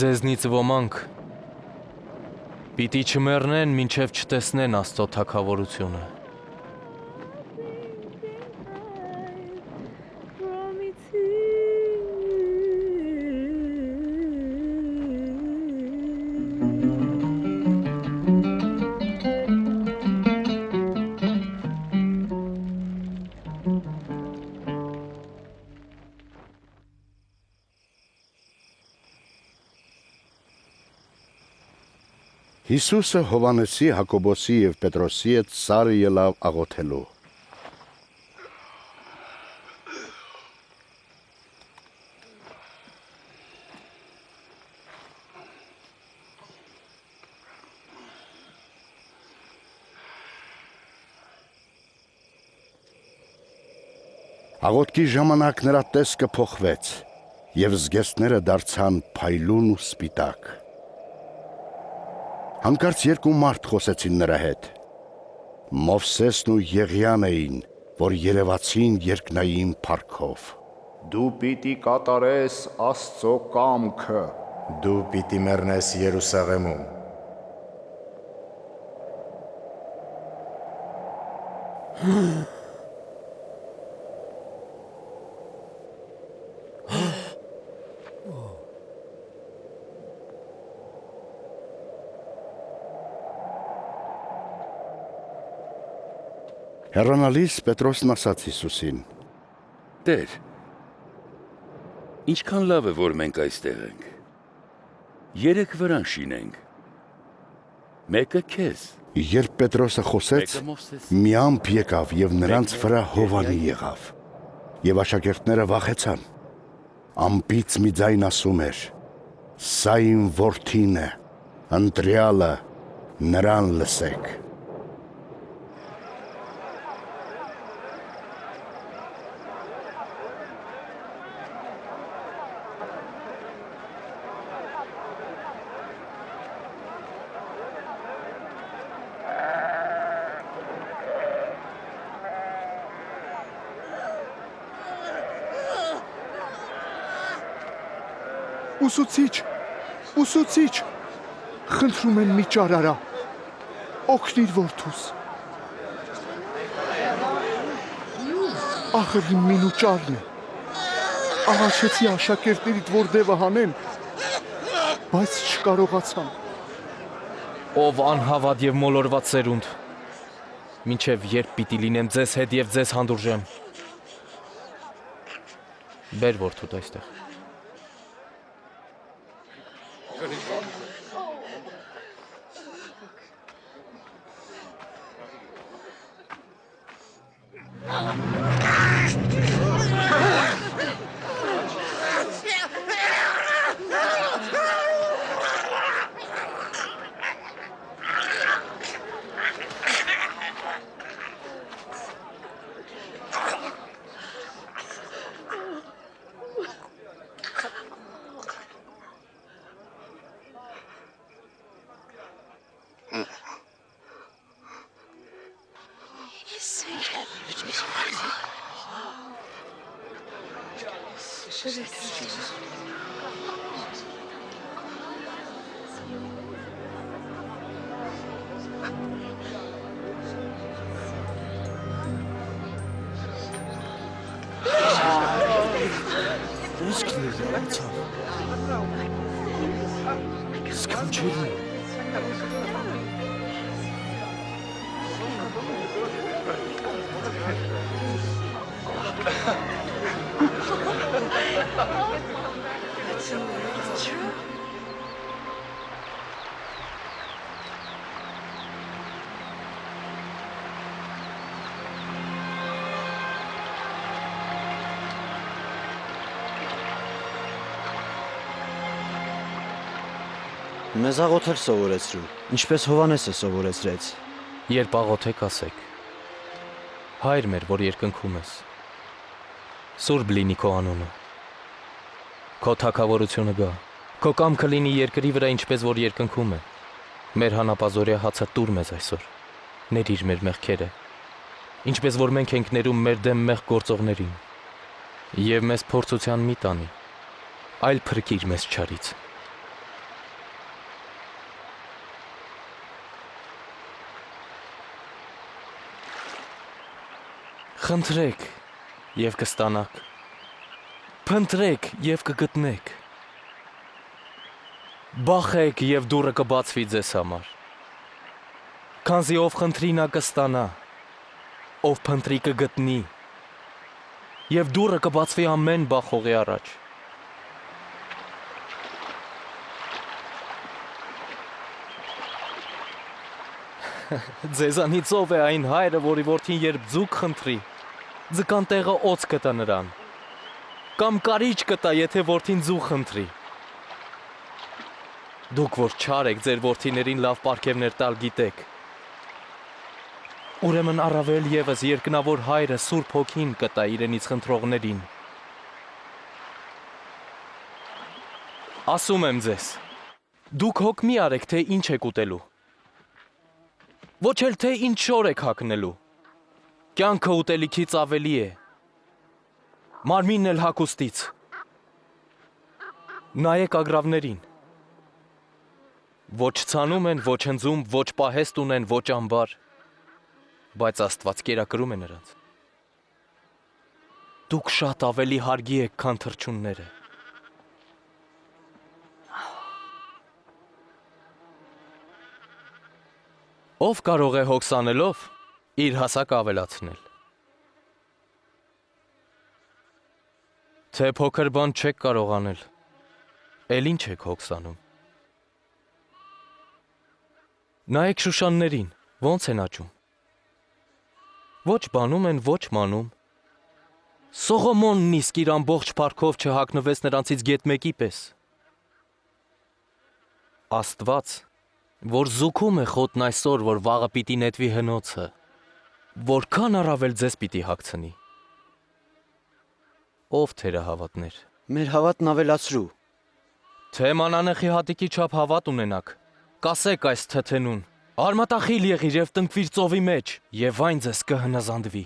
Ձեզնից ոմանք պիտի չմեռնեն, մինչև չտեսնեն Աստծո թագավորությունը։ Հիսուսը Հովանեսի, Հակոբոսի եւ Պետրոսի հետ սարը ելավ աղոթելու։ Աղոթքի ժամանակ նրա տեսքը փոխվեց եւ զգեստները դարձան փայլուն ու սպիտակ։ Հանկարծ երկու մարդ խոսեցին նրա հետ։ Մովսեսն ու Եղիան էին, որ երևացին երկնային փառքով։ Դու պիտի կատարես Աստծո կամքը։ Դու պիտի մեռնես Երուսաղեմում։ Հեռանալիս Պետրոսն ասաց Հիսուսին. Տեր, ինչքան լավ է, որ մենք այստեղ ենք։ 3 վրան շինենք։ Մեկը քեզ։ Երբ Պետրոսը խոսեց, մի ամպ եկավ եւ նրանց վրա հովանի եղավ։ Եվ աշակերտները վախեցան։ Ամպից մի ձայն ասում էր. «Սա իմ որդին է, ընտրյալը, նրան լսեք»։ Ուսուցիչ, խնդրում եմ մի ճարարա, օգնիր որդուս։ Ախր իմ մինու ճարն է, աղաչեցի աշակերտներիդ, որ դևը հանեն, բայց չկարողացան։ Ով անհավատ եւ մոլորված սերունդ, մինչև երբ պիտի լինեմ ձեզ հետ եւ ձեզ հանդուրժեմ։ Բեր որդուդ այստեղ։ Yes. Խոսքները ացավ։ Սքանչելի։ Մեզ աղոթել սովորեցրու, ինչպես Հովանեսը սովորեցրեց։ Երբ աղոթեք ասեք. Հայր մեր, որ երկնքում ես, սուրբ լինի քո անունը, քո թագավորությունը գա, քո կամքը լինի երկրի վրա ինչպես որ երկնքում է, մեր հանապազօրյա հացը տուր մեզ այսօր, ներիր մեր մեղքերը, ինչպես որ մենք ենք ներում մեր դեմ մեղք գործողներին, եւ մեզ փորձության մի տանի, այլ փրկիր մեզ չարից։ Խնդրեք եւ կստանաք, փնտրեք եւ կգտնեք, բախեք եւ դուռը կբացվի ձեզ համար, քանզի ով խնդրի նա կստանա, ով փնտրի կգտնի եւ դուռը կբացվի ամեն բախողի առաջ։ Ձեզանից ով է այն հայրը, որի որդին երբ ձուկ խնդրի, ձկան տեղը օձ կտա նրան, կամ կարիճ կտա, եթե որդին ձուկ խնդրի։ Դուք որ չար եք ձեր որդիներին լավ պարգևներ տալ գիտեք, ուրեմն առավել ևս երկնավոր հայրը Սուրբ Հոգին կտա իրենից խնդրողներին։ Ասում եմ ձեզ, դուք հոգ մի արեք, թե ինչ եք ուտելու, ոչ էլ թե ինչ շոր եք հագնելու, կյանքը ուտելիքից ավելի է, մարմինն էլ հագուստից։ Նայեք ագռավներին, ոչ ցանում են, ոչ հնձում, ոչ պահեստ ունեն, ոչ ամբար, բայց Աստված կերակրում է նրանց։ Դուք շատ ավելի հարգի եք, քան թռչունները։ Ով կարող է հոգս անելով իր հասակը ավելացնել։ Թե փոքր բան չեք կարող անել, էլ ինչ եք հոգս անում։ Նայեք շուշաններին, ոնց են աճում։ Ոչ բանում են, ոչ մանում։ Սողոմոնն իսկ իր ամբողջ փառքով չհագնվեց նրանցից գետ մեկի պես։ Աստված, որ զուգում է խոտն այսօր, որ վաղը պիտի նետվի հնոցը, որքան առավել ձեզ պիտի հագցնի։ Ով թերահավատներ։ Մեր հավատն ավելացրու։ Թե մանանեխի հատիկի չափ հավատ ունենաք, կասեք այս թթենուն, արմատախիլ եղիր եւ տնկվիր ծովի մեջ, եւ այն ձեզ կհնազանդվի։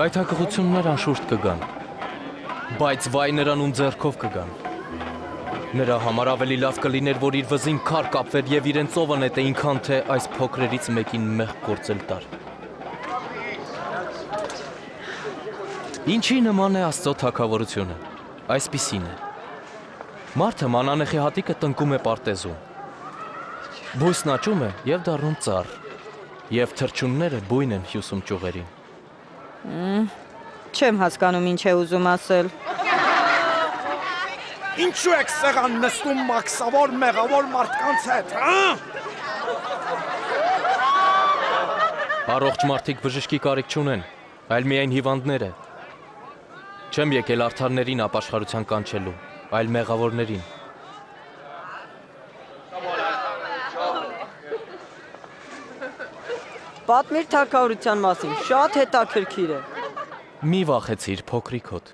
Գայթակղություններ անշուշտ կգան, բայց վայ նրան ում ձեռքով կգան։ Նրա համար ավելի լավ կլիներ, որ իր վզին քար կապվեր եւ իրեն ծովը նետեին, քան թե այս փոքրերից մեկին մեղք գործել տար։ Ինչի նման է Աստծո թագավորությունը, այսպիսին է։ Մարդը մանանեխի հատիկը տնկում է պարտեզում, բույսն աճում է եւ դառնում ծառ, եւ թռչունները բույն են հյուսում ճյուղերին։ Չեմ հասկանում ինչ է ուզում ասել։ Ինչու եք սեղան նստում մաքսավոր մեղավոր մարդկանց հետ, հա? Առողջ մարդիկ բժշկի կարիք չունեն, այլ միայն հիվանդները։ Չեմ եկել արդարներին ապաշխարության կանչելու, այլ մեղավորներին։ Պատմիր թագավորության մասին, շատ հետաքրքիր է։ Մի վախեցիր, փոքրիկ հոտ։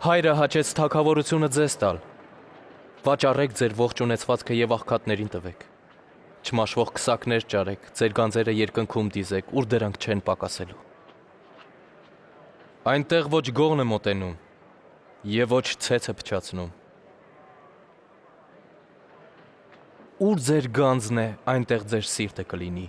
Հայրը հաճեց թագավորությունը ձեզ տալ։ Վաճառեք ձեր ողջ ունեցվածքը եւ աղքատներին տվեք։ Չմաշվող քսակներ ճարեք, ձեր գանձերը երկնքում դիզեք, ուր դրանք չեն պակասելու։ Այնտեղ ոչ գողն է մոտենում եւ ոչ ցեցը փչացնում։ Ուր ձեր գանձն է, այնտեղ ձեր սիրտը կլինի։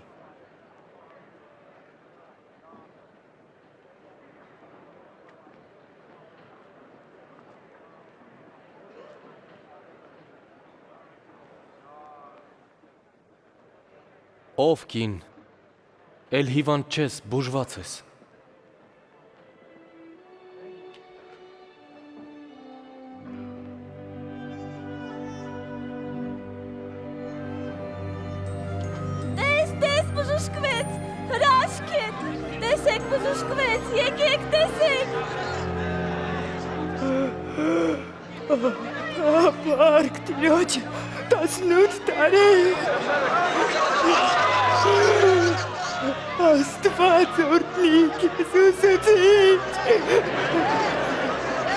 Ով կին, էլ հիվանդ չես, բուժված ես։ Տես, բժշկվեց, հրաշք է։ Տեսեք, բժշկվեց, եկեք, տեսեք։ Ապարք տիրոջ, 18 տարի։ Աստված օրհնի Հիսուսից։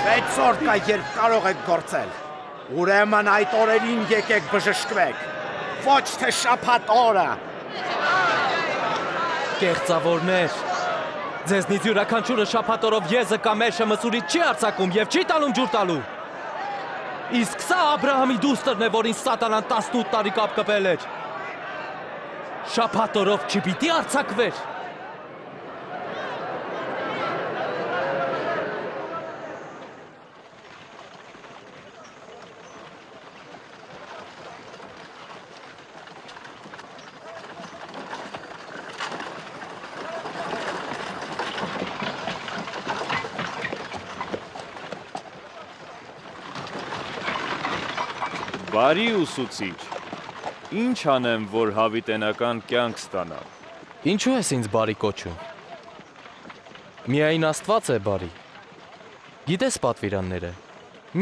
6 օր կա, երբ կարող եք գործել։ Ուրեմն այդ օրերին եկեք բժշկվեք։ Ոչ թե շաբաթ օրը։ Կեղծավորներ, ձեզնից յուրաքանչյուրը շաբաթ օրով եզը կամ մեշը մսուրից չի արձակում եւ չի տալում ջուր տալու։ Իսկ սա Աբրահամի դուստրն է, որին սատանան 18 տարի կապկպել էր։ Շաբաթ օրով չպիտի արձակվեր։ Բարի ուսուցիչ, ինչ անեմ, որ հավիտենական կյանք ստանամ։ Ինչու ես ինձ բարի կոչում։ Միայն Աստված է բարի։ Գիտես պատվիրանները։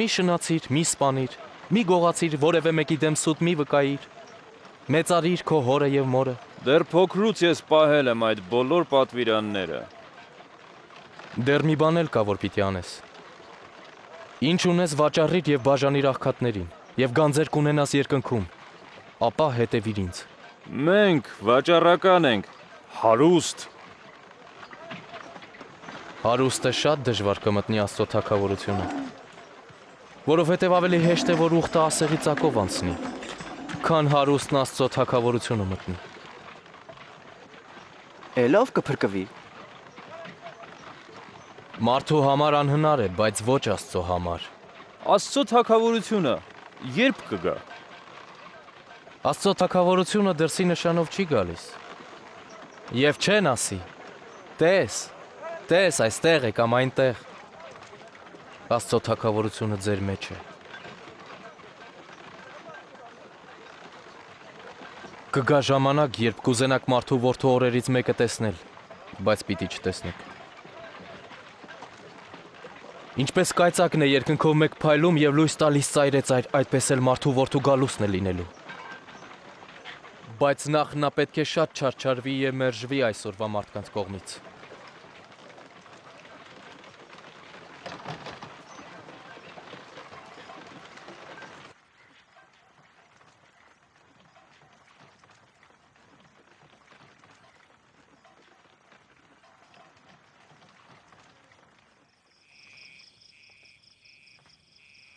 Մի շնացիր, մի սպանիր, մի գողացիր, որևէ մեկի դեմ սուտ մի վկայիր։ Մեծարիր քո հորը եւ մորը։ Դեռ փոքրուց ես պահել եմ այդ բոլոր պատվիրանները։ Դեռ մի բան էլ կա, որ պիտի անես։ Ինչ ունես վաճառիր եւ բաժանիր աղքատներին, եւ գանձեր կունենաս երկնքում, ապա հետևիր ինձ։ Մենք վաճառական ենք, հարուստ։ Հարուստը շատ դժվար կմտնի Աստծո թագավորությունը, որովհետև ավելի հեշտ է, որ ուխտը ասեղի ծակով անցնի, քան հարուստն Աստծո թագավորությունը մտնի։ Էլով կփրկվի։ Մարդու համար անհնար է, բայց ոչ Աստծո համար։ Աստծո թագավորությունը երբ կգա։ Աստծո թագավորությունը դրսի նշանով չի գալիս։ Եվ չեն ասի. Տես, այստեղ է կամ այնտեղ։ Աստծո թագավորությունը ձեր մեջ է։ Կգա ժամանակ, երբ կուզենաք մարդու որդու օրերից մեկը տեսնել, բայց պիտի չտեսնեք։ Ինչպես կայծակն է երկնքով մեկ փայլում եւ լույս տալիս ծայրեցայր, այդպես էլ մարդու որդու գալուսն է լինելու։ Բայց նախ նա պետք է շատ չարչարվի եւ մերժվի այսօրվա մարդկանց կողմից։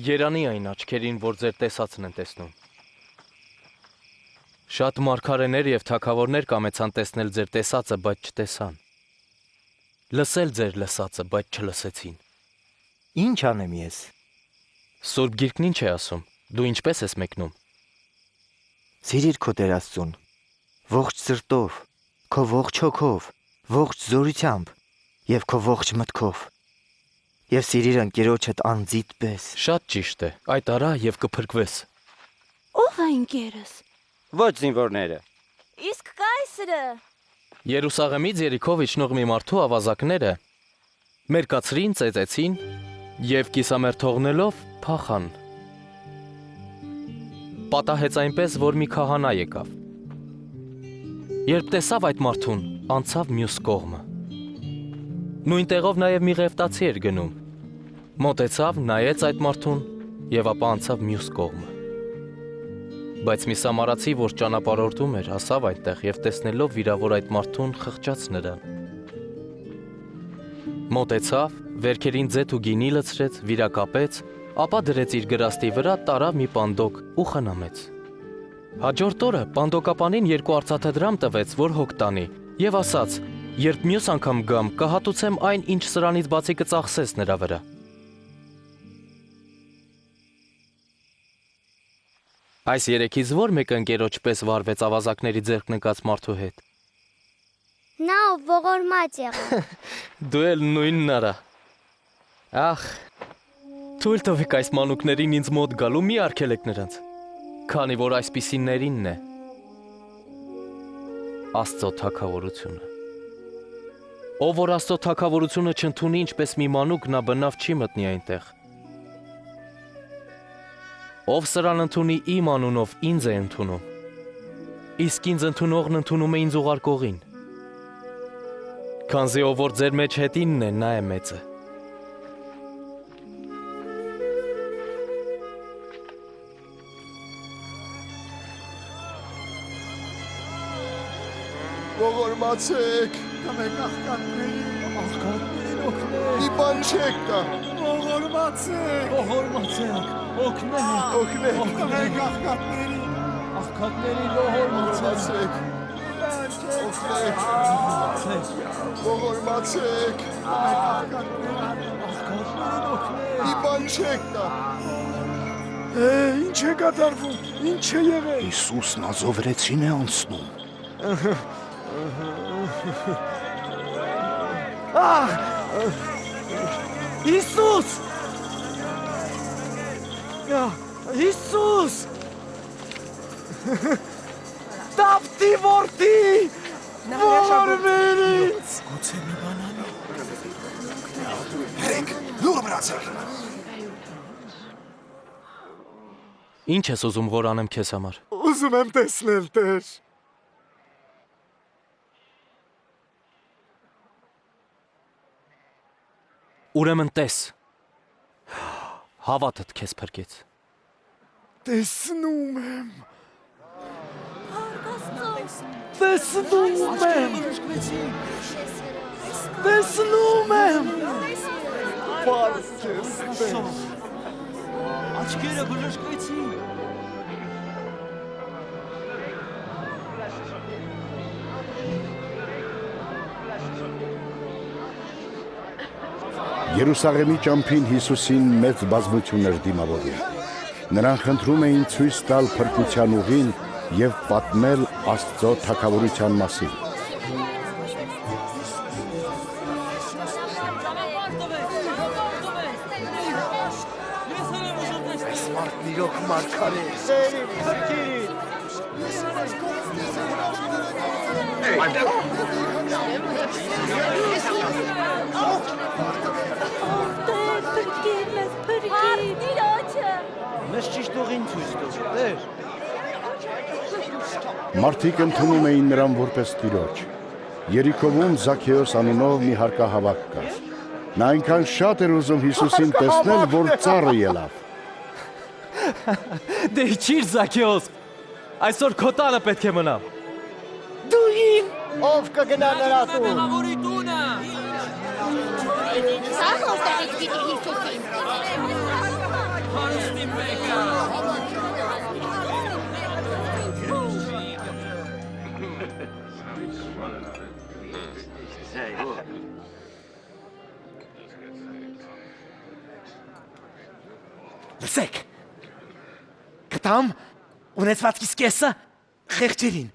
Երանի այն աչքերին, որ ձեր տեսածն են տեսնում։ Շատ մարգարեներ եւ թագավորներ կամեցան տեսնել ձեր տեսածը, բայց չտեսան։ Լսել ձեր լսածը, բայց չլսեցին։ Ինչ անեմ ես։ Սուրբ Գիրքն ինչ է ասում։ Դու ինչպես ես մեկնում։ Սիրիր քո Տեր Աստծուն, ողջ սրտով, քո ողջ հոգով, ողջ զորությամբ եւ քո ողջ մտքով։ Եվ սիրիր ընկերոջդ անձիդ պես։ Շատ ճիշտ է։ Այդ արա եւ կփրկվես։ Ո՞վ է ընկերս։ Ոչ զինվորները։ Իսկ կայսրը։ Երուսաղեմից Երիքով իջնող մի մարդու ավազակները մերկացրին, ծեծեցին եւ կիսամերթ թողնելով փախան։ Պատահեց այնպես, որ մի քահանա եկավ։ Երբ տեսավ այդ մարդուն, անցավ մյուս կողմը։ Նույն տեղով նաև մի ղևտացի էր գնում։ Մոտեցավ, նայեց այդ մարդուն եւ ապա անցավ մյուս կողմը։ Բայց մի սամարացի, որ ճանապարհորդում էր, հասավ այնտեղ եւ տեսնելով վիրավոր այդ մարդուն խղճաց նրան։ Մոտեցավ, վերքերին ձեթ ու գինի լցրեց, վիրակապեց, ապա դրեց իր գրաստի վրա, տարավ մի պանդոկ ու խնամեց։ Հաջորդ օրը պանդոկապանին 2 արծաթե դրամ տվեց, որ հոգ տանի, եւ ասաց. «Երբ մյուս անգամ գամ, կհատուցեմ այն, ինչ սրանից բացի կծախսես նրա վրա»։ Այս երեքից որ մեկը ընկերոջ պես վարվեց ավազակների ձեռք նկած մարդու հետ։ Նա ով ողորմած եղավ։ Դու էլ նույնն արա։ Ախ, թույլ տվեք այս մանուկներին ինձ մոտ գալու, մի արգելեք նրանց, քանի որ այսպիսիներինն է Աստծո թագավորությունը։ Ով որ Աստծո թագավորությունը չընդունի ինչպես մի մանուկ, նա բնավ չի մտնի այնտեղ։ Ով սրան ընդունի իմ անունով, ինձ է ընդունում, իսկ ինձ ընդունողն ընդունում է ինձ ուղարկողին։ Քանզի ով որ ձեր մեջ հետինն է, նա է մեծը։ Ողորմացեք, տվեք աղքատներին օգնեք։ Մի բան չեք տա։ Ողորմացեք, օգնեք, տվեք աղքատներին ողորմացեք։ Ողորմացեք, մի բան չեք տա։ Ինչ է կատարվում, ինչ է եղել։ Հիսուսն ազովրեցին է անցնում։ Հիսուս! Հիսուս! Դավթի որդի! Ողորմիր ինձ! Գուցե մի բան անի։ Հերենք, լուր մնացեք։ Ինչ ես ուզում, որ անեմ քեզ համար։ Ուզում եմ տեսնել, Տեր։ Ուրեմն տես, հավատդ քեզ փրկեց։ Տեսնում եմ։ Տեսնում եմ։ Տեսնում եմ։ Պարզ քեզ Տեր։ Աչքերը բժշկվեցին։ Երուսաղեմի ճամփին Հիսուսին մեծ բազմություն էր դիմավորում։ Նրան խնդրում էին ցույց տալ փրկության ուղին եւ պատմել Աստծո թագավորության մասին։ Այս մարդն իրոք մարգարե է։ Սերի, փրկիր։ Մեզ ճիշտ ուղին ցույց տուր, Տեր։ Մարդիկ ընդունում էին նրան որպես Տիրոջ։ Երիքովում Զաքեոս անունով մի հարկահավաք կար։ Նա այնքան շատ էր ուզում Հիսուսին տեսնել, որ ծառը ելավ։ Դե իջիր Զաքեոս, այսօր քո տանը պետք է մնամ։ Դու ին ով կգնա նրա տուն։ Մեղավորի տունը։ Սա խոստեղից պիտի Հիսուսին։ Հարստի մեկը։ Լսեք։ Կտամ ունեցվածքիս կեսը խեղճերին։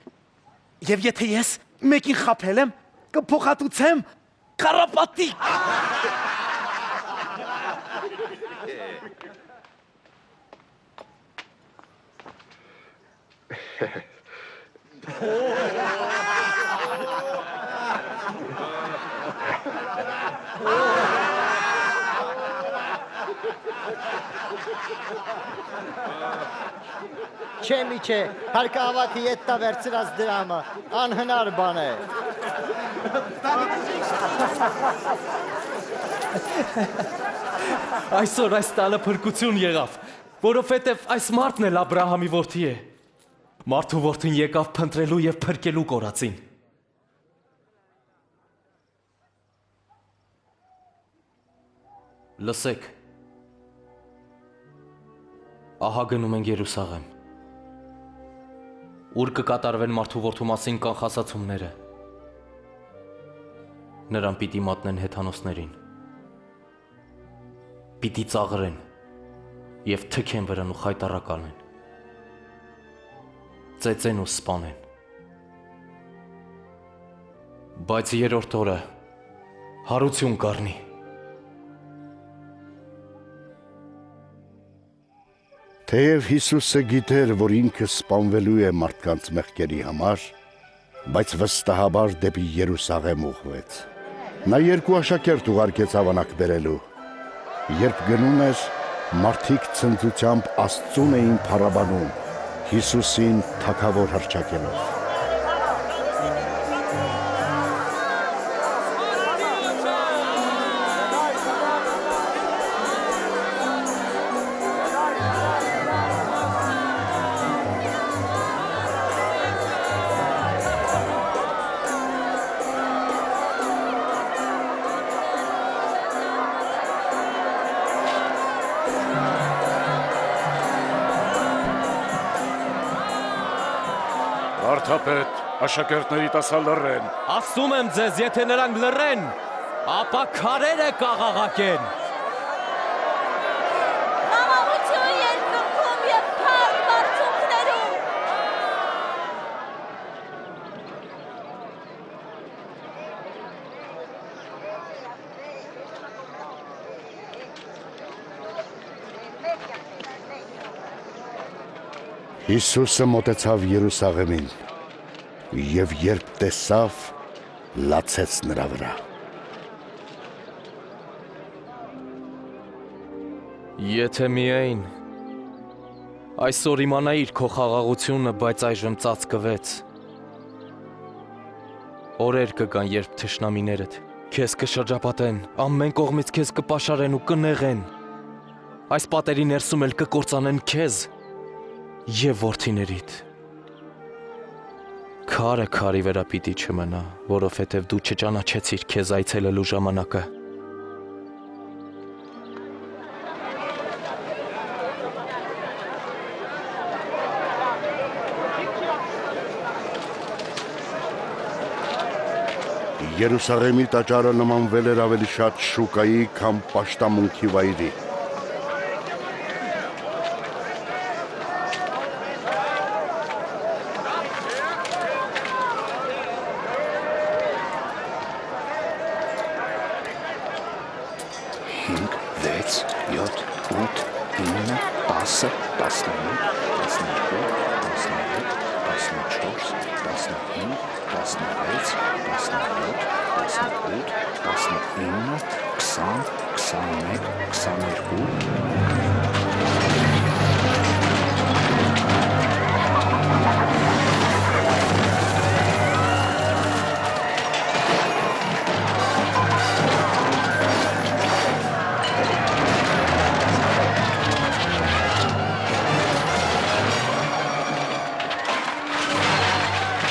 Եվ եթե ես մեկին խաբել եմ, կփոխհատուցեմ քարապատիկ։ Չէ, մի չէ, հարկահավաքի ետ տա վերցրած դրամը, անհնար բան է։ Այսօր այս տանը փրկություն եղավ, որովհետև այս մարդն էլ Աբրահամի որդի է։ Մարդու որդին եկավ փնտրելու եւ փրկելու կորածին։ Լսեք։ Ահա գնում ենք Երուսաղեմ։ Ուր կկատարվեն մարդու որդու մասին կանխասացումները։ Նրան պիտի մատնեն հեթանոսներին։ Պիտի ծաղրեն եւ թքեն վրան ու խայտառականեն։ Ծեծեն ու սպանեն։ Բայց երրորդ օրը հարություն կառնի։ Թեև Հիսուսը գիտեր, որ ինքը սպանվելու է մարդկանց մեղքերի համար, բայց վստահաբար դեպի Երուսաղեմ ուղղվեց։ Նա երկու աշակերտ ուղարկեց ավանակ բերելու։ Երբ գնում էր, մարդիկ ցնծությամբ Աստծուն էին փառաբանում, Հիսուսին թագավոր հռչակելով։ Վարդապետ, աշակերտների տասա լռեն։ Ասում եմ ձեզ, եթե նրանք լռեն, ապա քարերը կաղաղակեն։ Խաղաղություն երկնքում եւ փառք բարձունքներում։ Հիսուսը մոտեցավ Երուսաղեմին եւ երբ տեսավ, լացեց նրա վրա։ Եթե միայն այսօր իմանայիր քո խաղաղությունը, բայց այժմ ծածկվեց։ Օրեր կգան, երբ թշնամիներդ քեզ կշրջապատեն, ամեն կողմից քեզ կպաշարեն ու կնեղեն։ Այս պատերի ներսում էլ կկործանեն քեզ եւ որդիներիդ։ Քարը քարի վրա պիտի չմնա, որովհետև դու չճանաչեցիր քեզ այցելելու ժամանակը։ Երուսաղեմի տաճարը նմանվել էր ավելի շատ շուկայի, քան պաշտամունքի վայրի։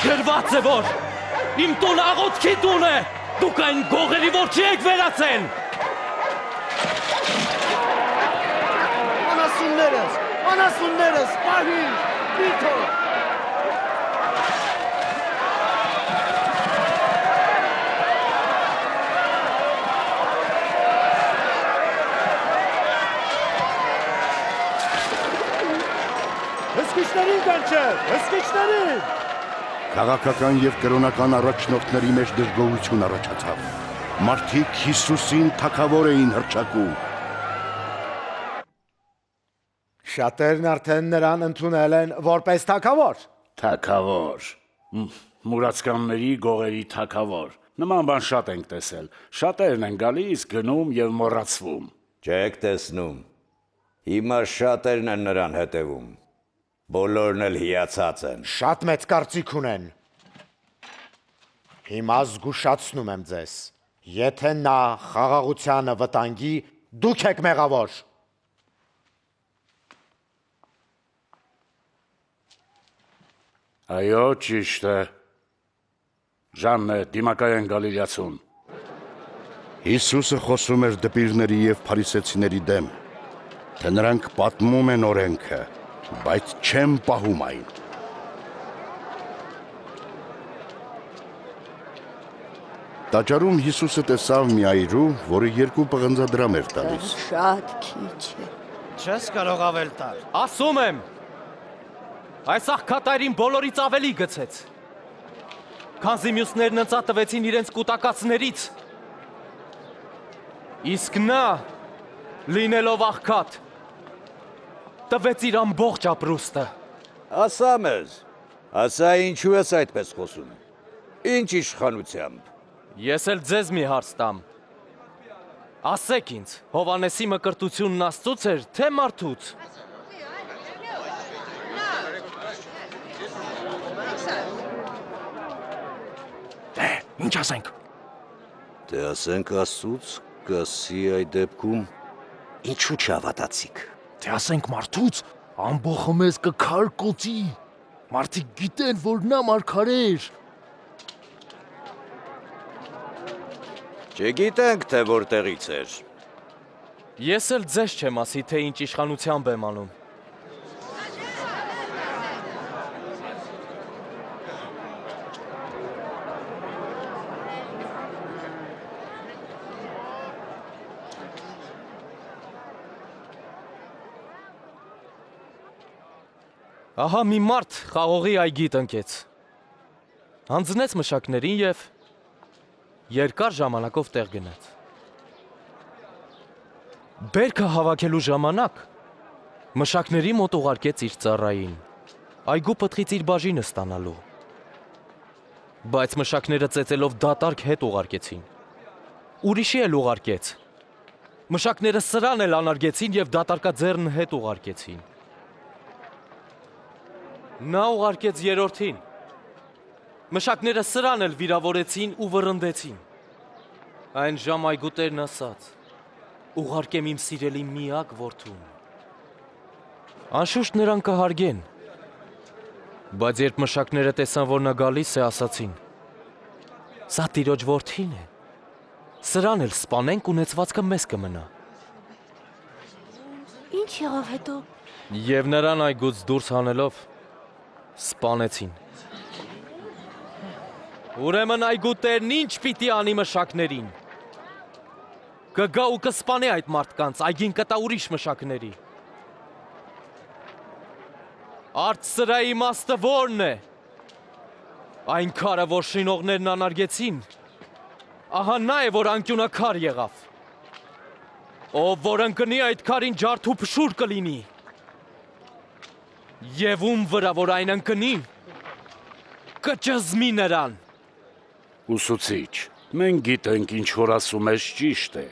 Գրված է, որ իմ տունը աղոթքի տուն է, դուք այն գողերի որ չեք վերացեն։ Անասուններս, պահի, բիթո։ Հսկիչներին կանչել, հսկիչներին։ Քաղաքական եւ կրոնական առաջնորդների մեջ դժգոհություն առաջացավ։ Մարդիկ Հիսուսին թագավոր էին հռչակում։ Շատերն արդեն նրան ընդունել են որպես թագավոր։ Թագավոր։ Մուրացկանների գողերի թագավոր։ Նման բան շատ ենք տեսել։ Շատերն են գալիս, գնում եւ մոռացվում։ Չեք տեսնում։ Հիմա շատերն են նրան հետևում։ Բոլորն էլ հիացած են։ Շատ մեծ կարծիք ունեն։ Հիմա զգուշացնում եմ ձեզ։ Եթե նա խաղաղությանը վտանգի, դուք եք մեղավոր։ Այո, ճիշտ է։ Ժանն է, դիմակայեն Գալիլեացուն։ Հիսուսը խոսում էր դպիրների եւ փարիսեցիների դեմ, թե նրանք պատմում են օրենքը, բայց չեն պահում այն։ Տաճարում Հիսուսը տեսավ մի այրու, որը 2 պղնձադրամ էր տալիս։ Շատ քիչ է։ Չես կարող ավել տալ։ Ասում եմ, այս աղքատայրին բոլորից ավելի գցեց։ Քանզի մյուսներն ընծատվեցին իրենց կուտակածներից։ Իսկ նա, լինելով աղքատ, տվեց իր ամբողջ ապրուստը։ Ասա մեզ, ասա ինչու ես այդպես խոսում։ Ինչ իշխանությամբ։ Ես էլ ձեզ մի հարց տամ։ Ասեք ինձ, Հովանեսի մկրտությունն Աստծուց էր, թե մարդուց։ Ինչ ասենք։ Դե ասենք Աստծուց, կասի այդ դեպքում ինչու չհավատացիք։ Թե ասենք մարդուց, ամբողը մեզ կքարկոծի։ Մարդիկ գիտեն, որ նա մարգարե էր։ Չգիտենք, թե որտեղից էր։ Ես էլ ձեզ չեմ ասի, թե ինչ իշխանությամբ եմ անում։ Ահա մի մարդ խաղողի այգի տնկեց։ Հանձնեց մշակներին և երկար ժամանակով տեղ գնաց։ Բերքը հավաքելու ժամանակ մշակների մոտ ուղարկեց իր ծառային, այգու պտղից իր բաժինը ստանալու։ Բայց մշակները ծեծելով դատարկ հետ ուղարկեցին։ Ուրիշի էլ ուղարկեց։ Մշակները սրան էլ անարգեցին և դատարկաձեռն հետ ուղարկեցին։ Նա ուղարկեց երրորդին։ Մշակները սրան էլ վիրավորեցին ու վռնդեցին։ Այն ժամ այգու տերն ասաց. ուղարկեմ իմ սիրելի միակ որդուն։ Անշուշտ նրան կհարգեն։ Բայց երբ մշակները տեսան, որ նա գալիս է, ասացին. սա տիրոջ որդին է։ Սրան էլ սպանենք, ունեցվածքը մեզ կմնա։ Ինչ եղավ հետո։ Եվ նրան այգուց դուրս հանելով սպանեցին։ Ուրեմն այգու տերն ինչ պիտի անի մշակներին։ Կգա ու կսպանե այդ մարդկանց, այգին կտա ուրիշ մշակների։ Արդ սրա իմաստը որն է։ Այն քարը, որ շինողներն անարգեցին, ահա նա է, որ անկյունակար եղավ։ Ով որ ընկնի այդ քարին ջարդ ու փշուր կլինի։ Եվ ում վրա, որ այն ընկնի, կճզմի նրան։ Ուսուցիչ, մենք գիտենք, ինչ որ ասում ես ճիշտ է։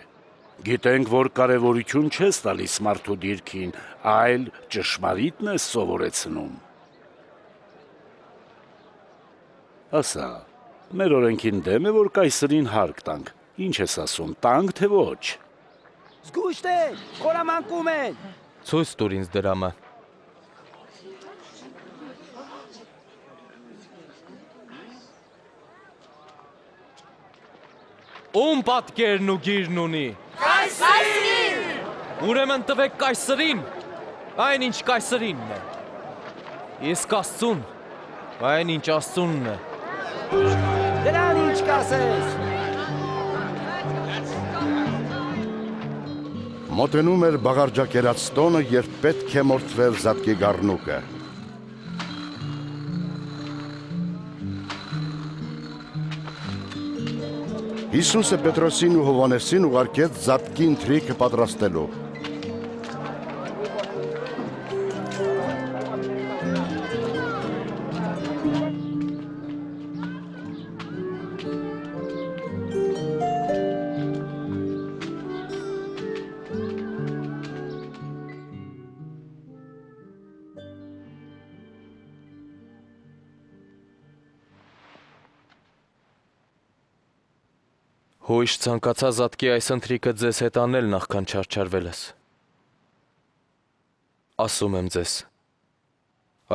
Գիտենք, որ կարևորություն չես տալիս մարդու դիրքին, այլ ճշմարիտն ես սովորեցնում։ Ասա, մեր օրենքին դեմ է, որ կայսրին հարկ տանք։ Ինչ ես ասում, տանք թե ոչ։ Զգուշտ է, խորամանկում են։ Ցույց տուր ինձ դրամը։ Ում պատկերն ու գիրն ունի։ Կայսրին։ Ուրեմն տվեք կայսրին, այն ինչ կայսրինն է։ Իսկ Աստծուն, այն ինչ Աստծունն է։ Դրան ինչ կասես։ Մոտենում էր բաղարջակերած տոնը, երբ պետք է մորթվել Զատկի գառնուկը։ Հիսուսը Պետրոսին ու Հովանեսին ուղարկեց Զատկի ընթրիքը պատրաստելու։ Հույժ ցանկացա զատկի այս ընթրիքը ձեզ հետ անել նախքան չարչարվելս։ Ասում եմ ձեզ,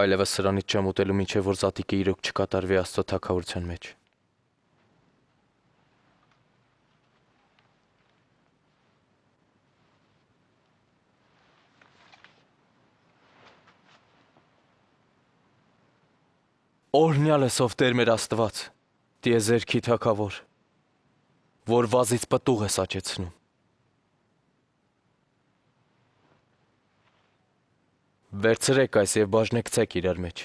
այլևս սրանից չեմ ուտելու, մինչև որ զատիկը իրոք չկատարվի Աստծո թագավորության մեջ։ Օրհնյալ ես ով Տեր մեր Աստված, տիեզերքի թագավոր, որ վազից պտուղ ես աճեցնում։ Վերցրեք այս եւ բաժնեկցեք իրար մեջ։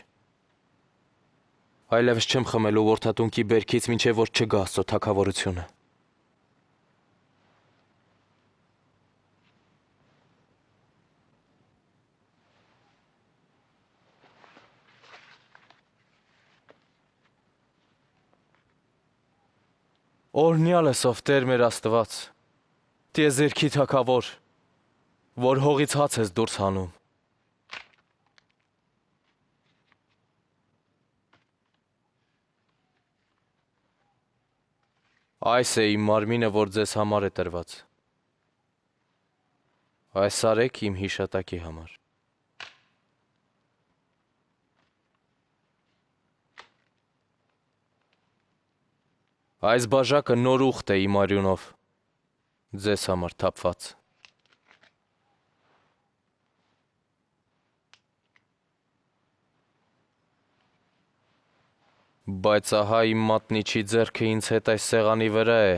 Այլևս չեմ խմելու որդատունքի բերքից, մինչև որ չգա Աստծո թագավորությունը։ Օրհնյալ ես ով Տեր մեր Աստված, տիեզերքի թագավոր, որ հողից հաց ես դուրս հանում։ Այս է իմ մարմինը, որ ձեզ համար է տրված։ Այս արեք իմ հիշատակի համար։ Այս բաժակը նոր ուխտ է իմ արյունով, ձեզ համար թափված։ Բայց ահա իմ մատնիչի ձեռքը ինձ հետ այս սեղանի վրա է։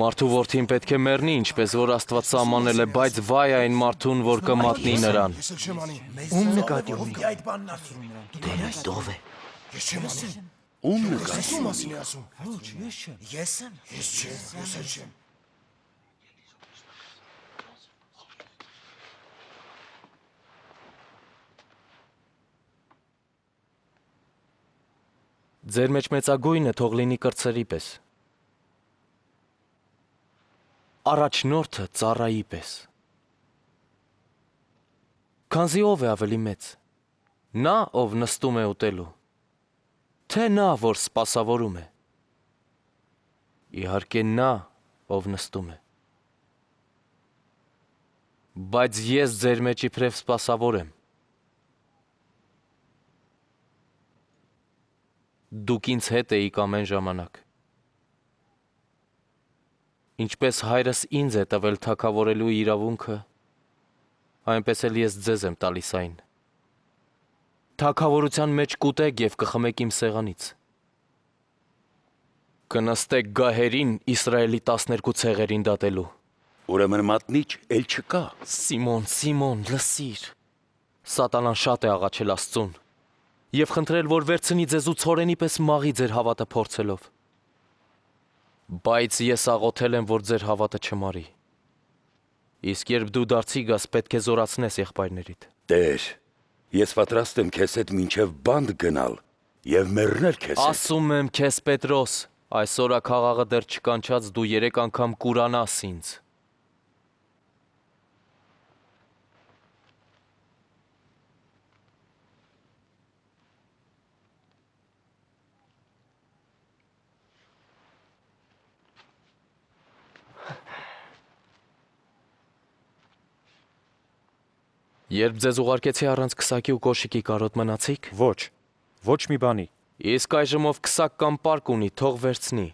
Մարդու որդին պետք է մեռնի, ինչպես որ Աստված սահմանել է, բայց վայ այն մարդուն, որ կմատնի նրան։ Ում նկատի ունի։ Տեր այդ ով է։ Ես չեմ ասում։ Ում նկատի։ Ում մասին է ասում։ Ոչ, ես չեմ։ Ես եմ։ Ես չեմ, ես չեմ։ Ձեր մեջ մեծագույնը թող լինի կրծերի պես։ Առաջնորդը ծառայի պես։ Քանզի ով է ավելի մեծ։ Նա, ով նստում է ուտելու, թե նա, որ սպասավորում է։ Իհարկե նա, ով նստում է։ Բայց ես ձեր մեջ իբրև սպասավոր եմ։ Դուք ինձ հետ էիք ամեն ժամանակ։ Ինչպես հայրս ինձ է տվել թագավորելու իրավունքը, այնպես էլ ես ձեզ եմ տալիս այն։ Թագավորության մեջ կուտեք և կխմեք իմ սեղանից։ Կնստեք գահերին Իսրայելի 12 ցեղերին դատելու։ Ուրեմն մատնիչ էլ չկա։ Սիմոն, լսիր։ Սատանան շատ է աղաչել Աստծուն և խնդրել, որ վերցնի ձեզ ու ցորենի պես մաղի ձեր հավատը փորձելով։ Բայց ես աղոթել եմ, որ ձեր հավատը չմարի։ Իսկ երբ դու դարձի գաս, պետք է զորացնես եղբայրներիդ։ Տեր, ես պատրաստ եմ քեզ հետ մինչև բանտ գնալ և մեռնել քեզ հետ։ Ասում եմ քեզ, Պետրոս, այսօր աքաղաղը դեռ չկանչած դու 3 անգամ կուրանաս ինձ։ Երբ ձեզ ուղարկեցի առանց քսակի ու կոշիկի կարոտ մնացիք։ Ոչ մի բանի։ Իսկ այժմ ով քսակ կամ պարկ ունի, թող վերցնի։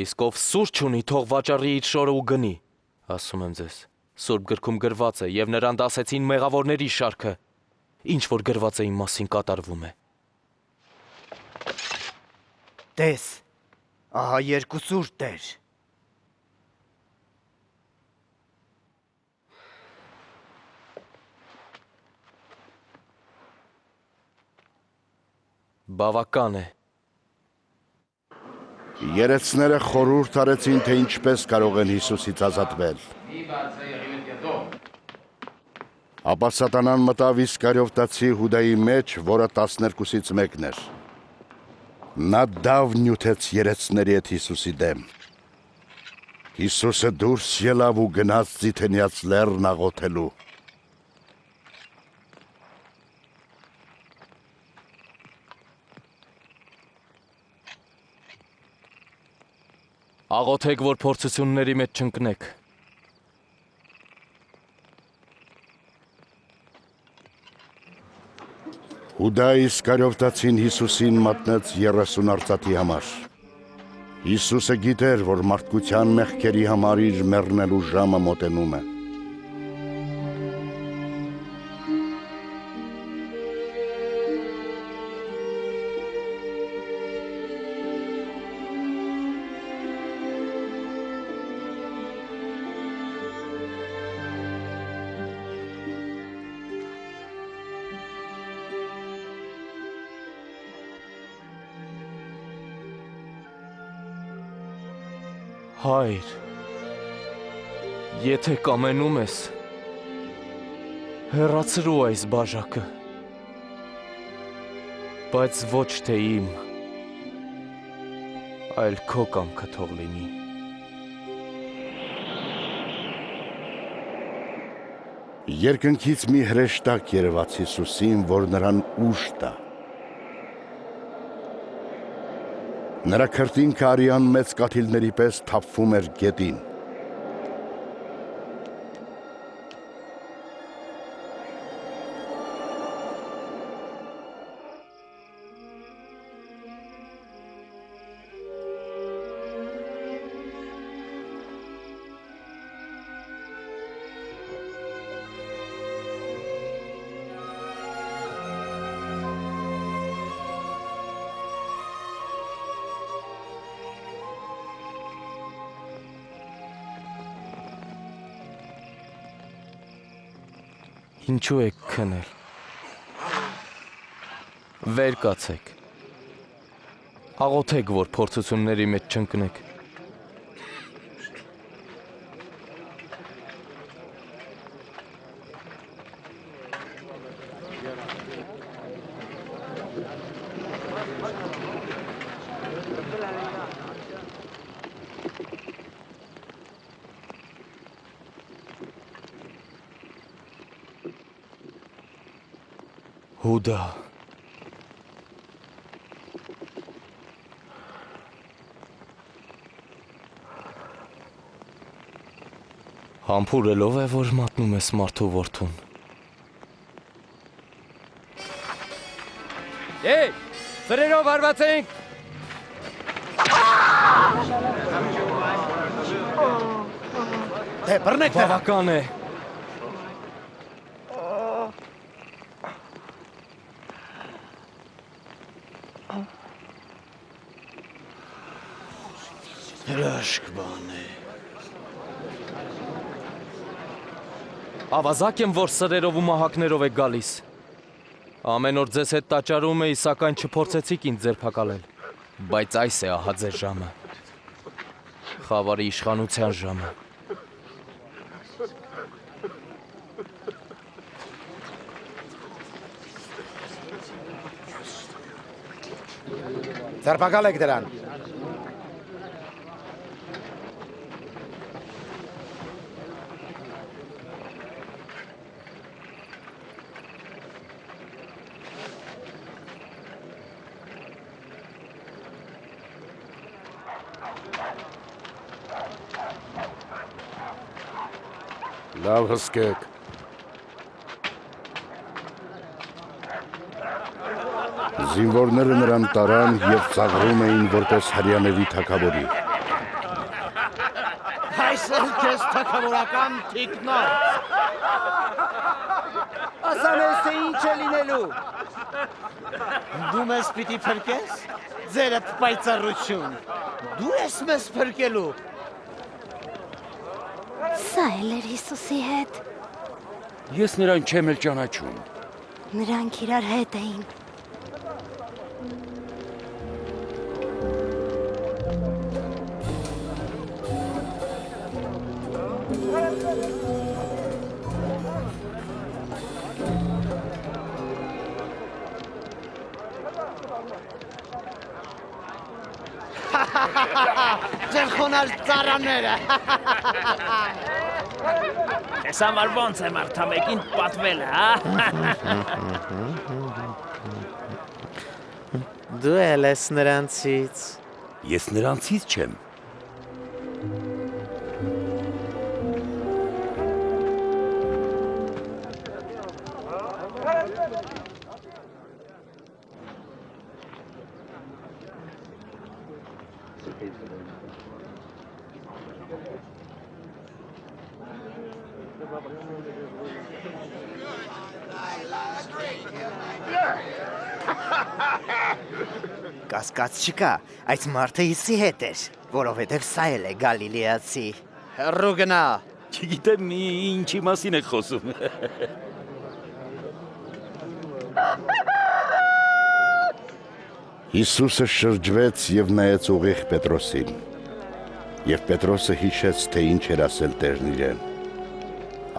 Իսկ ով սուրճ ունի, թող վաճառի իր շորը ու գնի։ Ասում եմ ձեզ, Սուրբ գրքում գրված է, և նրան դասեցին մեղավորների շարքը, ինչ որ գրված է իմ մասին կատարվում է։ Տես, ահա 2 սուրճ Տեր։ Բավական է։ Երեցները խորհուրդ արեցին, թե ինչպես կարող են Հիսուսից ազատվել։ Ապա Սատանան մտավ Իսկարիովտացի Հուդայի մեջ, որը 12-ից մեկն էր։ Նա դավ նյութեց երեցների հետ Հիսուսի դեմ։ Հիսուսը դուրս ելավ ու գնաց Ձիթենյաց լեռն աղոթելու։ Աղոթեք, որ փորձությունների մեջ չընկնեք։ Հուդա Իսկարիովտացին Հիսուսին մատնեց 30 արծաթի համար։ Հիսուսը գիտեր, որ մարդկության մեղքերի համար իր մեռնելու ժամը մոտենում է։ Հայր, եթե կամենում ես, հեռացրու այս բաժակը, բայց ոչ թե իմ, այլ քո կամքը թող լինի։ Երկնքից մի հրեշտակ երևաց Հիսուսին, որ նրան ուժ տա։ Նրա քրտինքը արյան մեծ կաթիլների պես թափվում էր գետին։ Ինչու եք քնել։ Վեր կացեք։ Աղոթեք, որ փորձությունների մեջ չընկնեք։ Հուդա։ Համբուրելով է, որ մատնում ես մարդու որդուն։ Սրերով հարված ենք։ Բռնեք նրան։ Բավական է։ Հրաշք բան է։ Ավազակ եմ, որ սրերով ու մահակներով եք գալիս։ Ամեն օր ձեզ հետ տաճարում էի, սակայն չփորձեցիք ինձ ձերբակալել։ Բայց այս է ահա ձեր ժամը։ Խավարի իշխանության ժամը։ Ձերբակալեք դրան։ Լավ հսկեք։ Զինվորները նրան տարան և ծաղրում էին որպես հրյաների թագավորի։ Այսօր քեզ թագավորական թիկնոց։ Ասանես թե ինչ է լինելու։ Դու մեզ պիտի փրկես։ Ձերդ պայծառություն։ Դու ես մեզ փրկելու։ Սա էլ էր Հիսուսի հետ։ Ես նրան չեմ էլ ճանաչում։ Նրանք իրար հետ էին։ Ձեր խոնար ծառաները։ Ես համար ոնց է մարդամեկին պատվել, հա։ Դու էլ ես նրանցից։ Ես նրանցից չեմ։ Կասկած չկա, այս մարդը իսի հետ էր, որովհետև սա էլ է գալիլեացի։ Հեռու գնա։ Չգիտեմ ինչի մասին եք խոսում։ Հիսուսը շրջվեց եւ նայեց ուղիղ Պետրոսին։ Եվ Պետրոսը հիշեց, թե ինչ էր ասել Տերն իրեն։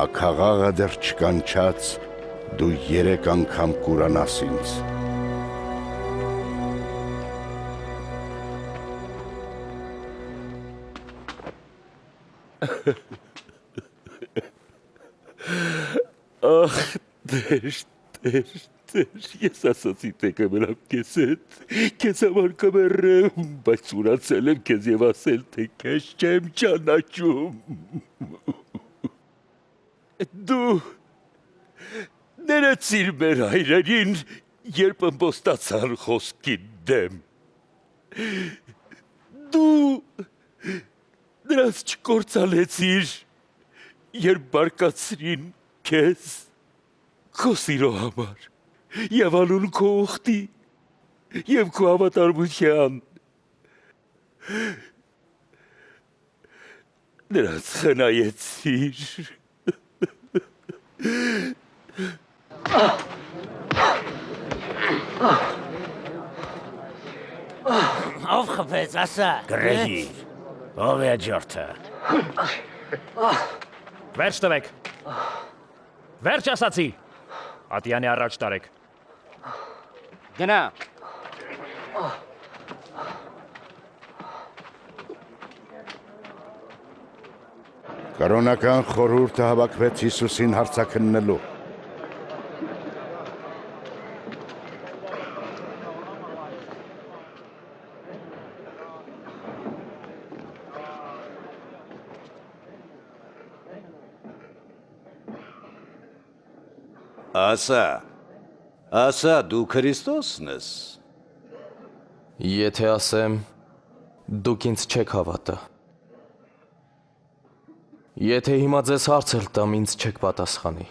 Աքաղաղը դեռ չկանչած, դու 3 անգամ կուրանաս ինձ։ Ախ, Տեր, ես ասացի թե կմնամ քեզ հետ, քեզ համար կմեռեմ, բայց ուրացել եմ քեզ եւ ասել, թե քեզ չեմ ճանաչում։ Դու ներեցիր մեր հայրերին, երբ ըմբոստացան խոսքի դեմ։ Դու նրանց չկործանեցիր, երբ բարկացրին քեզ քո սիրո համար եւ անուն քո ուխտի եւ քո հավատարմության նրանց խնայեցիր։ Ով խփեց, ասա։ Գրեհիր, ով է աջորդը։ Վերջ տվեք։ Վերջ ասացի։ Ատյանի առաջ տարեք։ Գնա։ Կրոնական խորհուրդը հավաքվեց Հիսուսին հարցաքննելու։ Ասա, դու Քրիստոսն ես։ Եթե ասեմ, դուք ինձ չեք հավատա։ Եթե հիմա ձեզ հարց էլ տամ, ինձ չեք պատասխանի։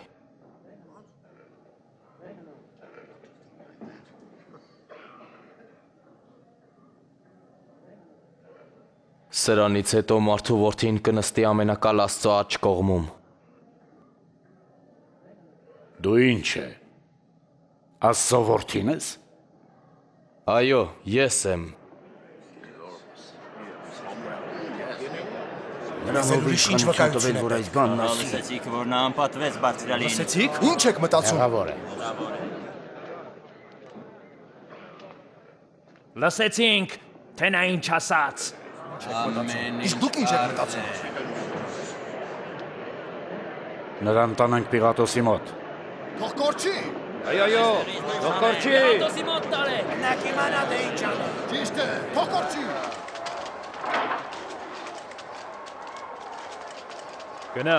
Սրանից հետո մարդու որդին կնստի ամենակալ Աստծո աջ կողմում։ Դու ինչ է, Աստծո որդին ես։ Այո, ես եմ։ Նրանով ինչ վկայություն որ այս բանն ասի։ Լսեցիք, որ նա անպատվեց բարձրալին։ Լսեցիք։ Ինչ եք մտածում։ Հեռավոր է։ Լսեցինք, թե նա ինչ ասաց։ Իսկ դուք ինչ եք մտածում։ Նրան տանենք Պիղատոսի մոտ։ Թող կորչի։ Այո, թող կորչի։ Պիղատոսի մոտ տարեք։ Նա կիմանա թե ինչ անում։ Ճիշտ է, թող կորչի։ Գնա։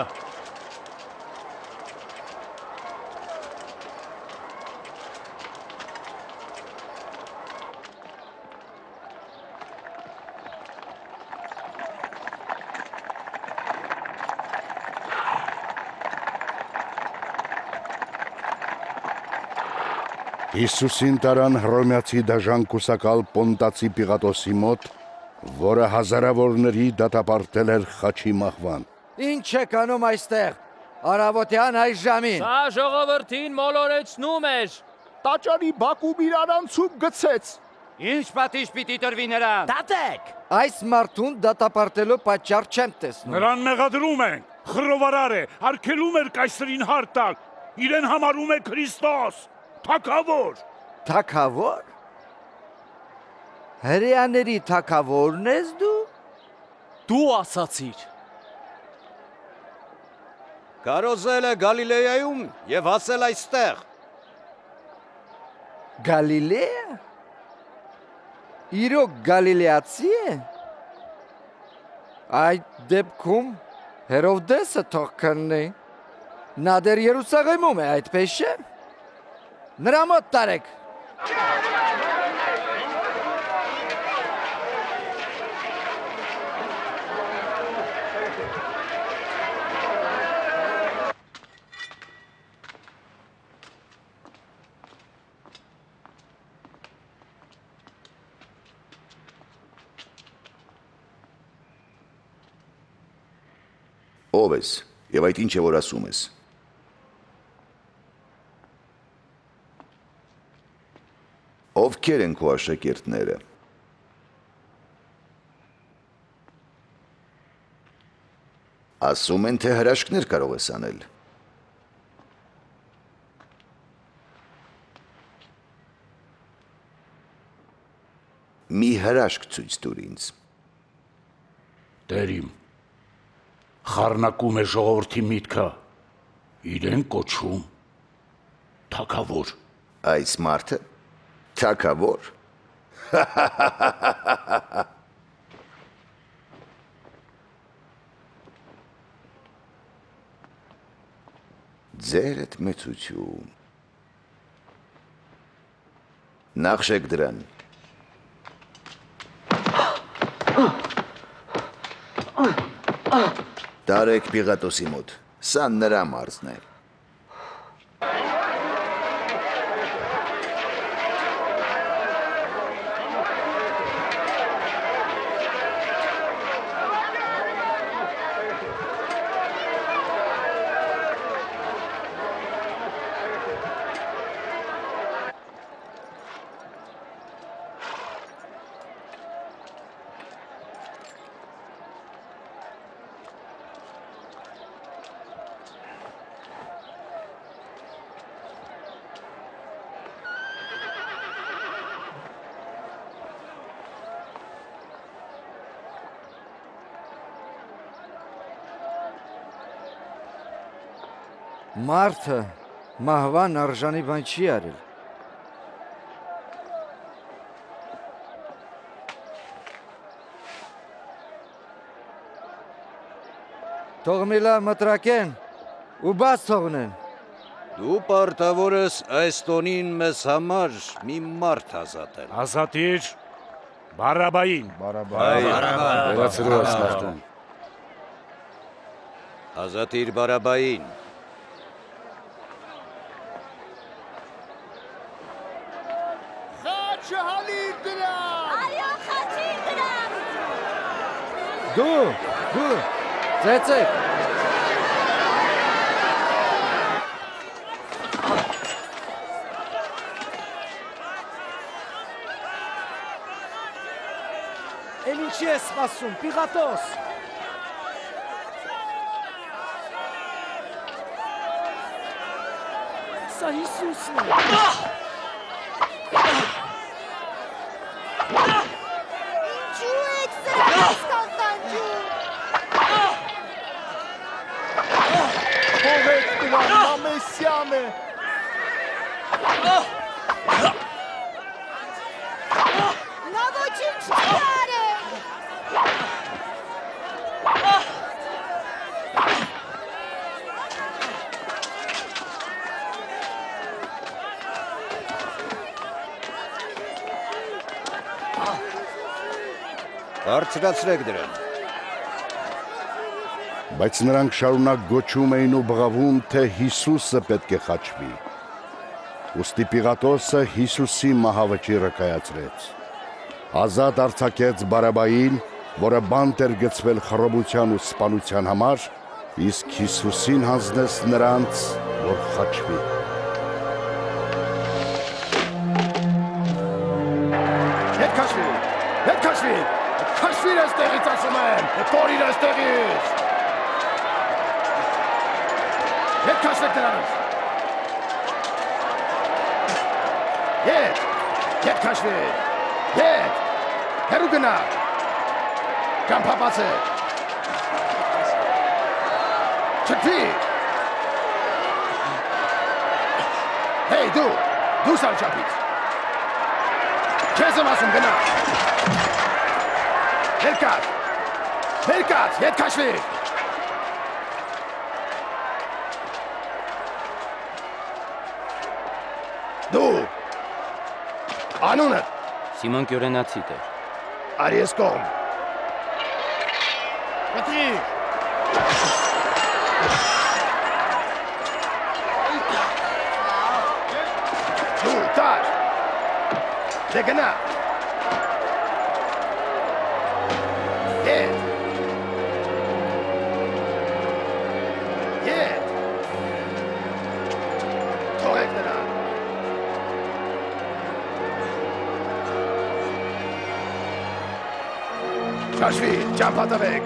Հիսուսին տարան հռոմեացի դաժան կուսակալ Պոնտացի Պիղատոսի մոտ, որը հազարավորների դատապարտել էր խաչի մահվան։ Ինչ եք անում այստեղ։ Արավոտյան այս ժամին։ Սա ժողովրդին մոլորեցնում էր։ Տաճարի բակում իրան անցում գցեց։ Ինչ պատիժ պիտի տրվի նրան։ Դատեք։ Այս մարդուն դատապարտելու պատճառ չեմ տեսնում։ Նրան մեղադրում են, խռովարար է, արգելում էր կայսրին հարթակ, իրեն համարում է Քրիստոս, թագավոր։ Թագավոր։ Հրեաների թագավորն ես դու։ Դու ասացիր։ Կարոզել է Գալիլեայում եւ հասել այստեղ։ Գալիլեա։ Իրոք գալիլեացի է։ Այդ դեպքում Հերովդեսը թող քննի։ Նա դեռ Երուսաղեմում է, այդպես չէ։ Նրա մոտ տարեք։ Ով ես եւ այդ ինչ է որ ասում ես։ Ովքեր են քո աշակերտները։ Ասում են թե հրաշքներ կարող ես անել։ Մի հրաշք ցույց տուր ինձ։ Տերիմ, խառնակում է ժողովրդի միտքը, իրեն կոչում թագավոր։ Այս մարդը թագավոր։ Ձերդ մեծություն։ Նախշեք դրան։ Տարեք Պիղատոսի մոտ, սա նրա մարզն է։ Մարդը մահվան արժանի բան չի արել։ Թող միլա մտրակեն ու բաց թողնեն։ Դու պարտավոր ես այս տոնին մեզ համար մի մարդ ազատել։ Ազատիր Բարաբային։ Բացրու այս մարդուն։ Ազատիր Բարաբային։ Խաչհալիր դրան։ Այո, խաչիր դրան։ Դու, ծեծեք։ Էլ ինչի ես սպասում, Պիղատոս։ Սա Հիսուսն է։ Ինչու եք սրանից կանտանջում։ Թողեք դրան, նա Մեսիան է։ Նա ոչինչ չի արել։ Բարձրացրեք դրան։ Բայց նրանք շարունակ գոչում էին ու բղավում, թե Հիսուսը պետք է խաչվի։ Ուստի Պիղատոսը Հիսուսի մահավճիռը կայացրեց։ Ազատ արձակեց Բարաբային, որը բանտ էր գցվել խռովության ու սպանության համար, իսկ Հիսուսին հանձնեց նրանց, որ խաչվի։ Հետ քաշվի, հետ քաշվի, քաշվիր այստեղից ասում եմ, կորիր այստեղից։ Հետ քաշվեք դրանից։ Հետ քաշվի, հետ, հեռու գնա, ճամփա չքվի։ Հեյ, դու սարճապից։ Չես եմ ասում գնա։ Հերկած, հետ քաշվի։ Դու Անունը Սիմոն Գյուրենացի դեր։ Արի ես կողմ։ Մտրի։ Դու տար։ Դե գնա։ Ետ։ Ետ։ Թողեք նրան։ Շաշվի, ճամփատվեք։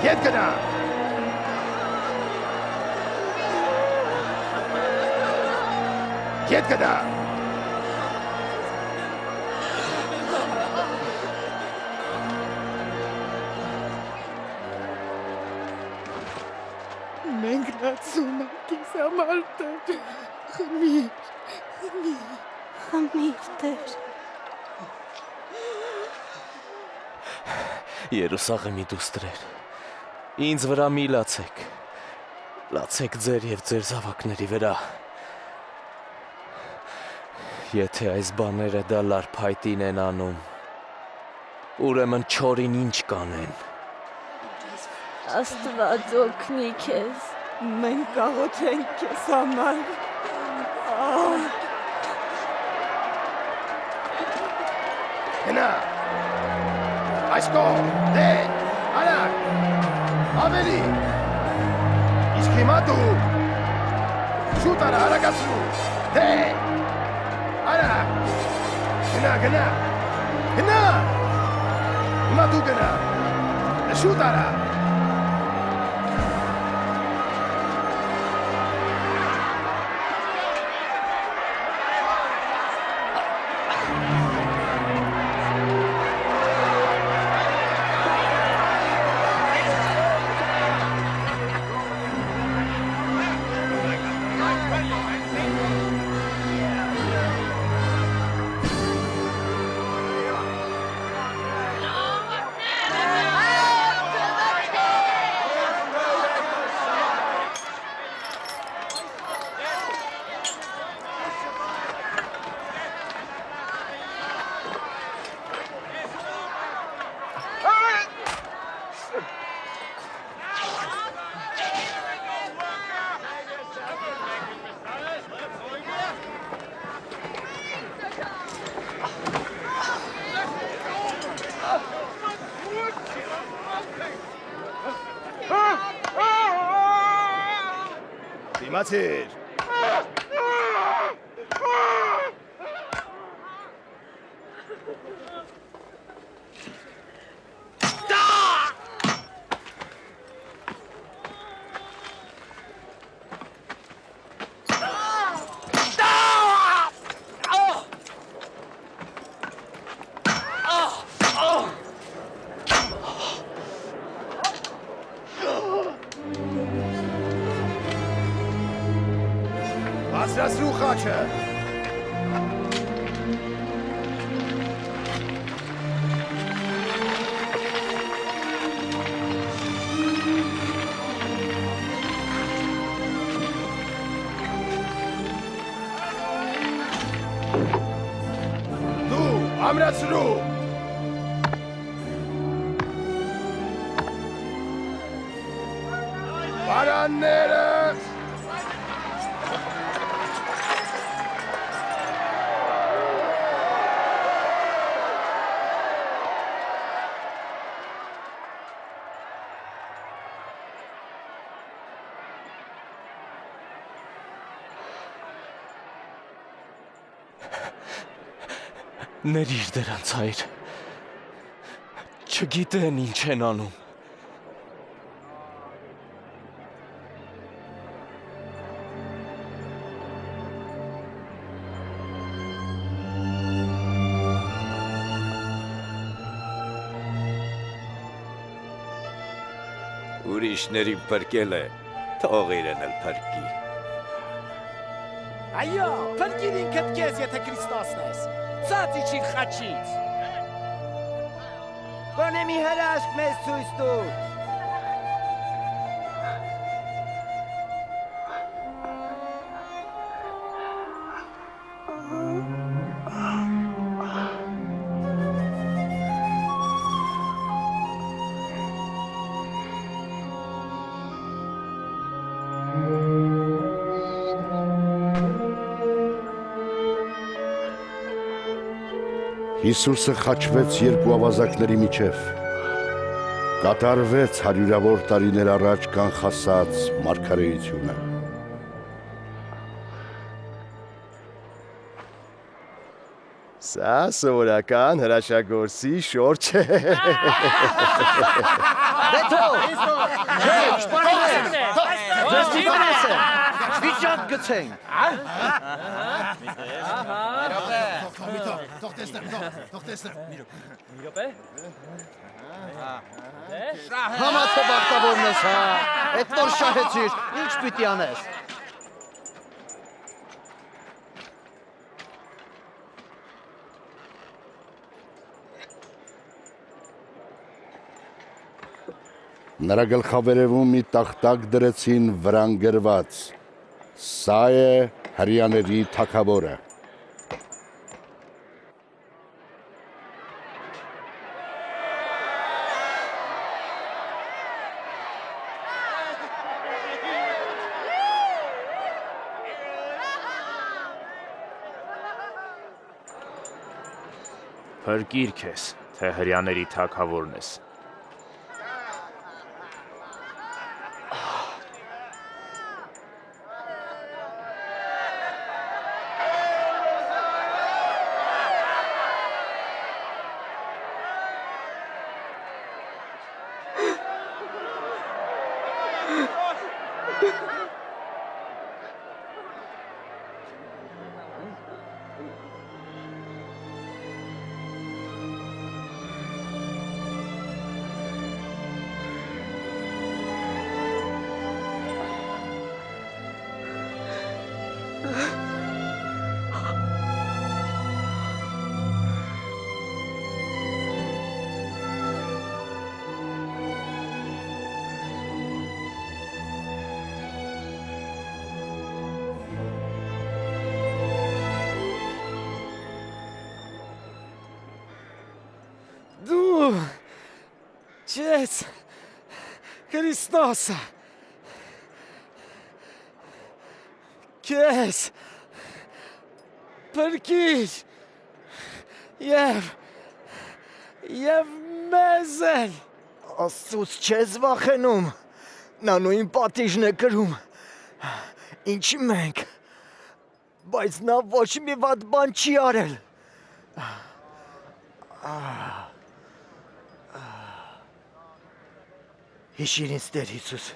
Ետ գնա։ Ետ գնա։ Մենք լացում ենք քեզ համար տեր։ Խմիր տեր։ Երուսաղեմի դուստրեր, ինձ վրա մի լացեք, լացեք ձեր և ձեր զավակների վրա, եթե այս բաները դալար փայտին են անում, ուրեմն չորին ինչ կանեն։ Աստված օգնի քեզ։ Մենք աղոթենք քեզ համար։ Գնա։ Այս կողմ, դե, արագ, ավելի, իսկ հիմա դու, շուտ արա, արագացրու, դե, արագ, գնա, հիմա դու գնա, շուտ արա, Դիմացիր։ Բարձրացրու խաչը։ Դու ամրացրու։ Բարանները Ներիր դրանց հայր, չգիտեն ինչ են անում։ Ուրիշներին պրկել է, Թող իրեն էլ փրկի։ Այո, փրկիր ինքդ քեզ, եթե Քրիստոսն ես։ Ցած իջիր խաչից։ Գոնե մի հրաշք մեզ ցույց տուր։ Հիսուսը խաչվեց երկու ավազակների միջև։ Կատարվեց հարյուրավոր տարիներ առաջ կանխասած մարգարեությունը։ Սա սովորական հրաշագործի շորջ է։ Դե թող։ Չէ, շպարել է։ Դες մի բանես է։ Վիճակ գցենք։ Թող տեսնեմ։ Մի րոպե։ Համա թե բախտավորն ես, հա։ Էդ որ շահեցիր, ինչ պիտի անես։ Նրա գլխավերևում մի տախտակ դրեցին վրան գրված. Սա է հրեաների թագավորը։ Փրկիր քեզ, թե հրեաների թագավորն ես։ Չես, Քրիստոսը, քեզ, փրկիր, և մեզ էլ։ Աստծուց չես վախենում, նա նույն պատիժն է կրում, ինչի մենք, բայց նա ոչ մի վատ բան չի արել։ Հիշիր ինձ Տեր Հիսուս,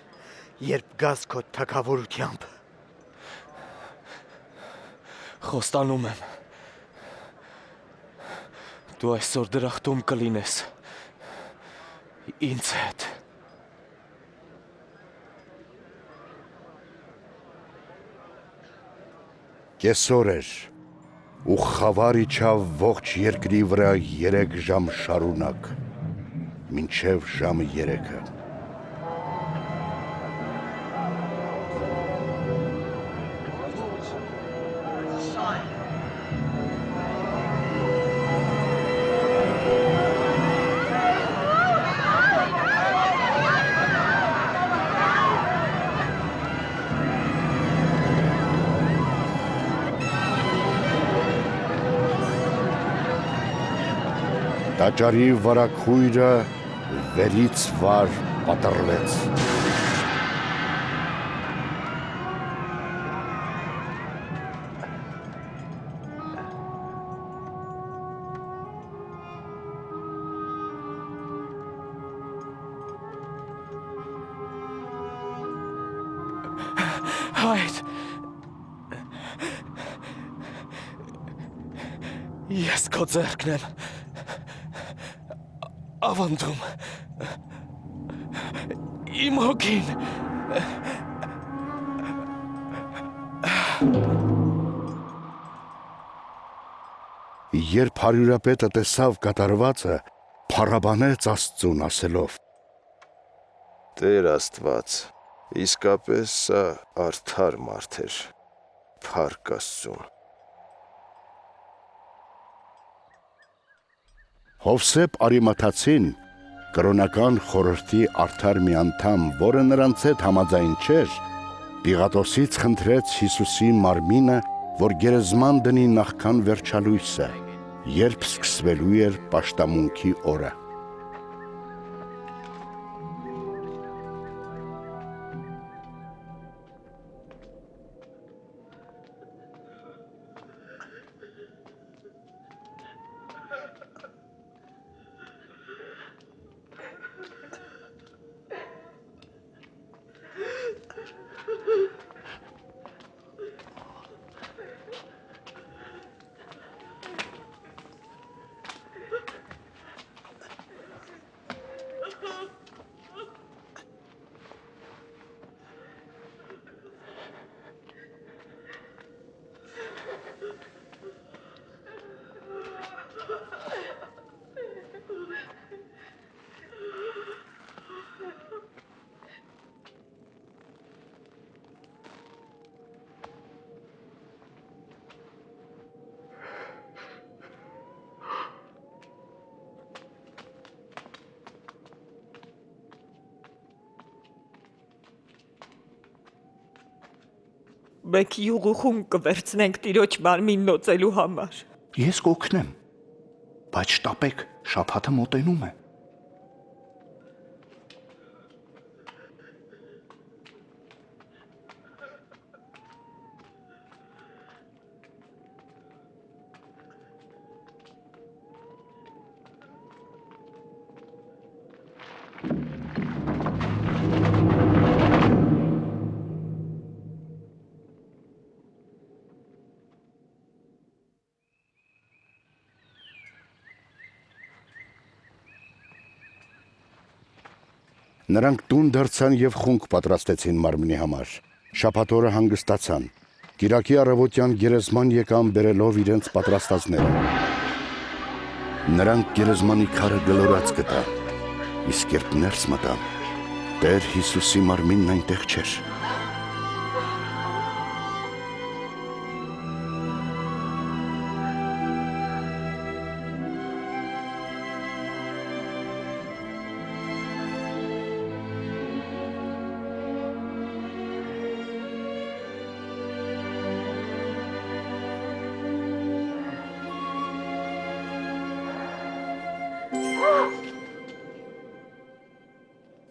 երբ գաս քո թագավորությամբ։ Խոստանում եմ։ Դու այսօր դրախտում կլինես ինձ հետ։ Կեսօր էր, ու խավար իջավ ողջ երկրի վրա 3 ժամ շարունակ, մինչև ժամը 3-ը։ Տաճարի վարագույրը վերից վար պատռվեց։ Հայր, ես քո ձեռքն եմ ավանդում, իմ հոգին Երբ հարյուրապետը տեսավ կատարվածը, փառաբանեց Աստծուն ասելով. Տեր Աստված, իսկապես սա արդար մարդ էր, փառք Աստծուն։ Հովսեփ Արիմաթացին, կրոնական խորհրդի արդար մի անդամ, որը նրանց հետ համաձայն չէր, Պիղատոսից խնդրեց Հիսուսի մարմինը, որ գերեզման դնի նախքան վերջալույսը, երբ սկսվելու էր պաշտամունքի օրը։ Մենք յուղուխում կվերցնենք տիրոջ մարմինն օծելու համար։ Ես կօգնեմ, բայց շտապեք, շաբաթը մոտենում է։ Նրանք տուն դարձան եւ խունկ պատրաստեցին մարմնի համար։ Շաբաթ օրը հանգստացան։ Կիրակի առավոտյան գերեզման եկան բերելով իրենց պատրաստածները։ Նրանք գերեզմանի քարը գլորած գտան, իսկ երբ ներս մտան, Տեր Հիսուսի մարմինն այնտեղ չէր։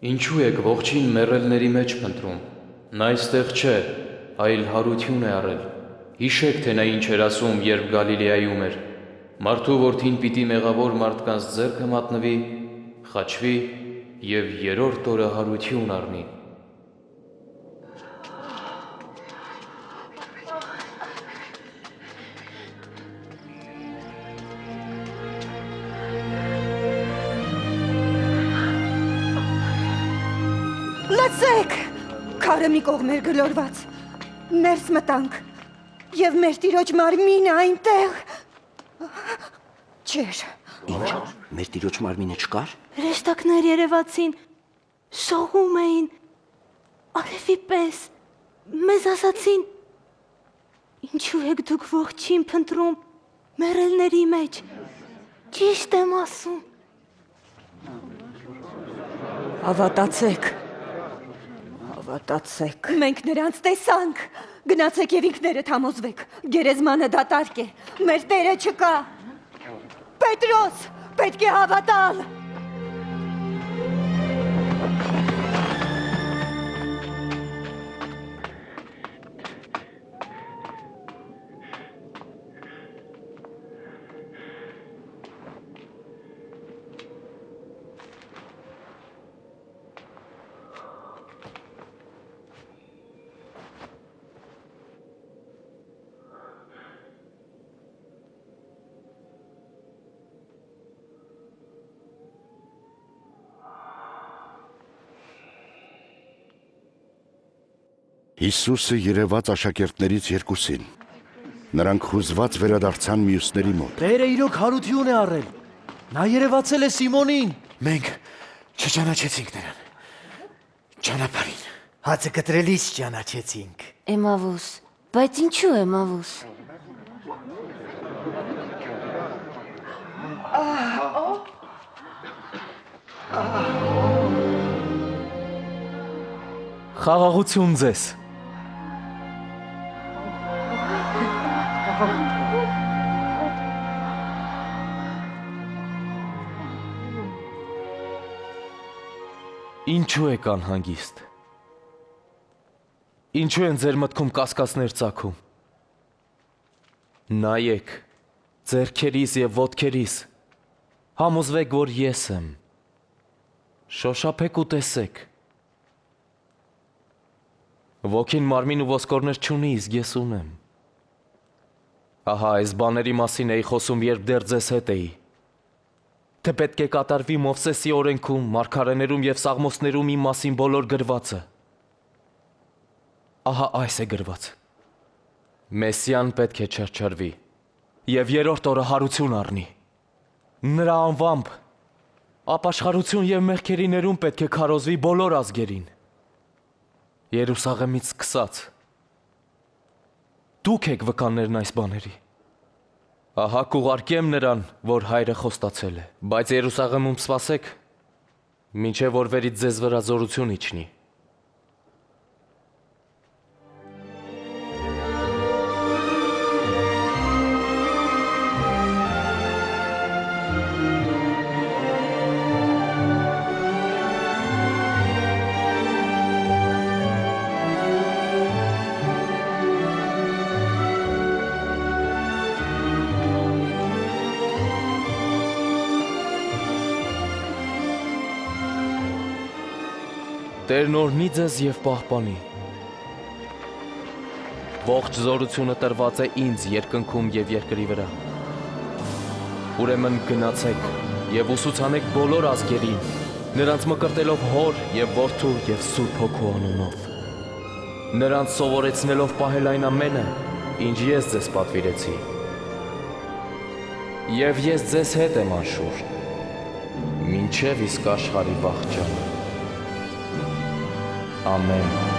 Ինչու եք ողջին մեռելների մեջ փնտրում։ Նա այստեղ չէ, այլ հարություն է առել։ Հիշեք, թե նա ինչ էր ասում, երբ Գալիլեայում էր։ Մարդու որդին պիտի մեղավոր մարդկանց ձեռքը մատնվի, խաչվի եւ երրորդ օրը հարություն առնի։ Լսեք, քարը մի կողմ էր գլորված, ներս մտանք, և մեր տիրոջ մարմինը այնտեղ չէր։ Ինչ, մեր տիրոջ մարմինը չկար։ Հրեշտակներ երևացին, շողում էին, արևի պես, մեզ ասացին, ինչու եք դուք ողջին փնտրում մեռելների մեջ, ճիշտ եմ ասում։ Հավատացեք։ Հավատացեք։ Մենք նրանց տեսանք։ Գնացեք եւ ինքներդ համոզվեք։ Գերեզմանը դատարկ է։ Մեր Տերը չկա։ Պետրոս, պետք է հավատալ։ Հիսուսը երևաց աշակերտներից երկուսին։ Նրանք հուզված վերադարձան մյուսների մոտ։ Տերը իրոք հարություն է առել։ Նա երևացել է Սիմոնին։ Մենք չճանաչեցինք նրան։ Ճանապարհին։ Հացը կտրելիս ճանաչեցինք։ Էմավուս, բայց ինչու Էմավուս։ Խաղաղություն ձեզ։ Ինչու եք անհանգիստ։ Ինչու են ձեր մտքում կասկածներ ծագում։ Նայեք ձեռքերիս եւ ոտքերիս։ Համոզվեք, որ ես եմ։ Շոշափեք ու տեսեք։ Ոգին մարմին ու ոսկորներ չունի, իսկ ես ունեմ։ Ահա, այս բաների մասին էի խոսում, երբ դեռ ձեզ հետ էի։ Թե պետք է կատարվի Մովսեսի օրենքում, մարգարեներում եւ սաղմոսներում իմ մասին բոլոր գրվածը։ Ահա այս է գրված. Մեսիան պետք է չարչարվի եւ երրորդ օրը հարություն առնի։ Նրա անվամբ ապաշխարություն եւ մեղքերի ներում պետք է քարոզվի բոլոր ազգերին։ Երուսաղեմից սկսած։ Դուք եք վկաններն այս բաների։ Ահա կուղարկեմ նրան, որ հայրը խոստացել է, բայց Երուսաղեմում սպասեք, մինչև որ վերից ձեզ վրա զորություն իջնի։ Տերն օրհնի ձեզ եւ պահպանի։ Ողջ զորությունը տրված է ինձ երկնքում եւ երկրի վրա։ Ուրեմն գնացեք եւ ուսուցանեք բոլոր ազգերին, նրանց մկրտելով Հոր եւ Որդու եւ Սուրբ Հոգու անունով։ Նրանց սովորեցնելով պահել այն ամենը, ինչ ես ձեզ պատվիրեցի։ Եվ ես ձեզ հետ եմ անշուշտ, մինչև իսկ աշխարհի վախճանը։ Ամեն։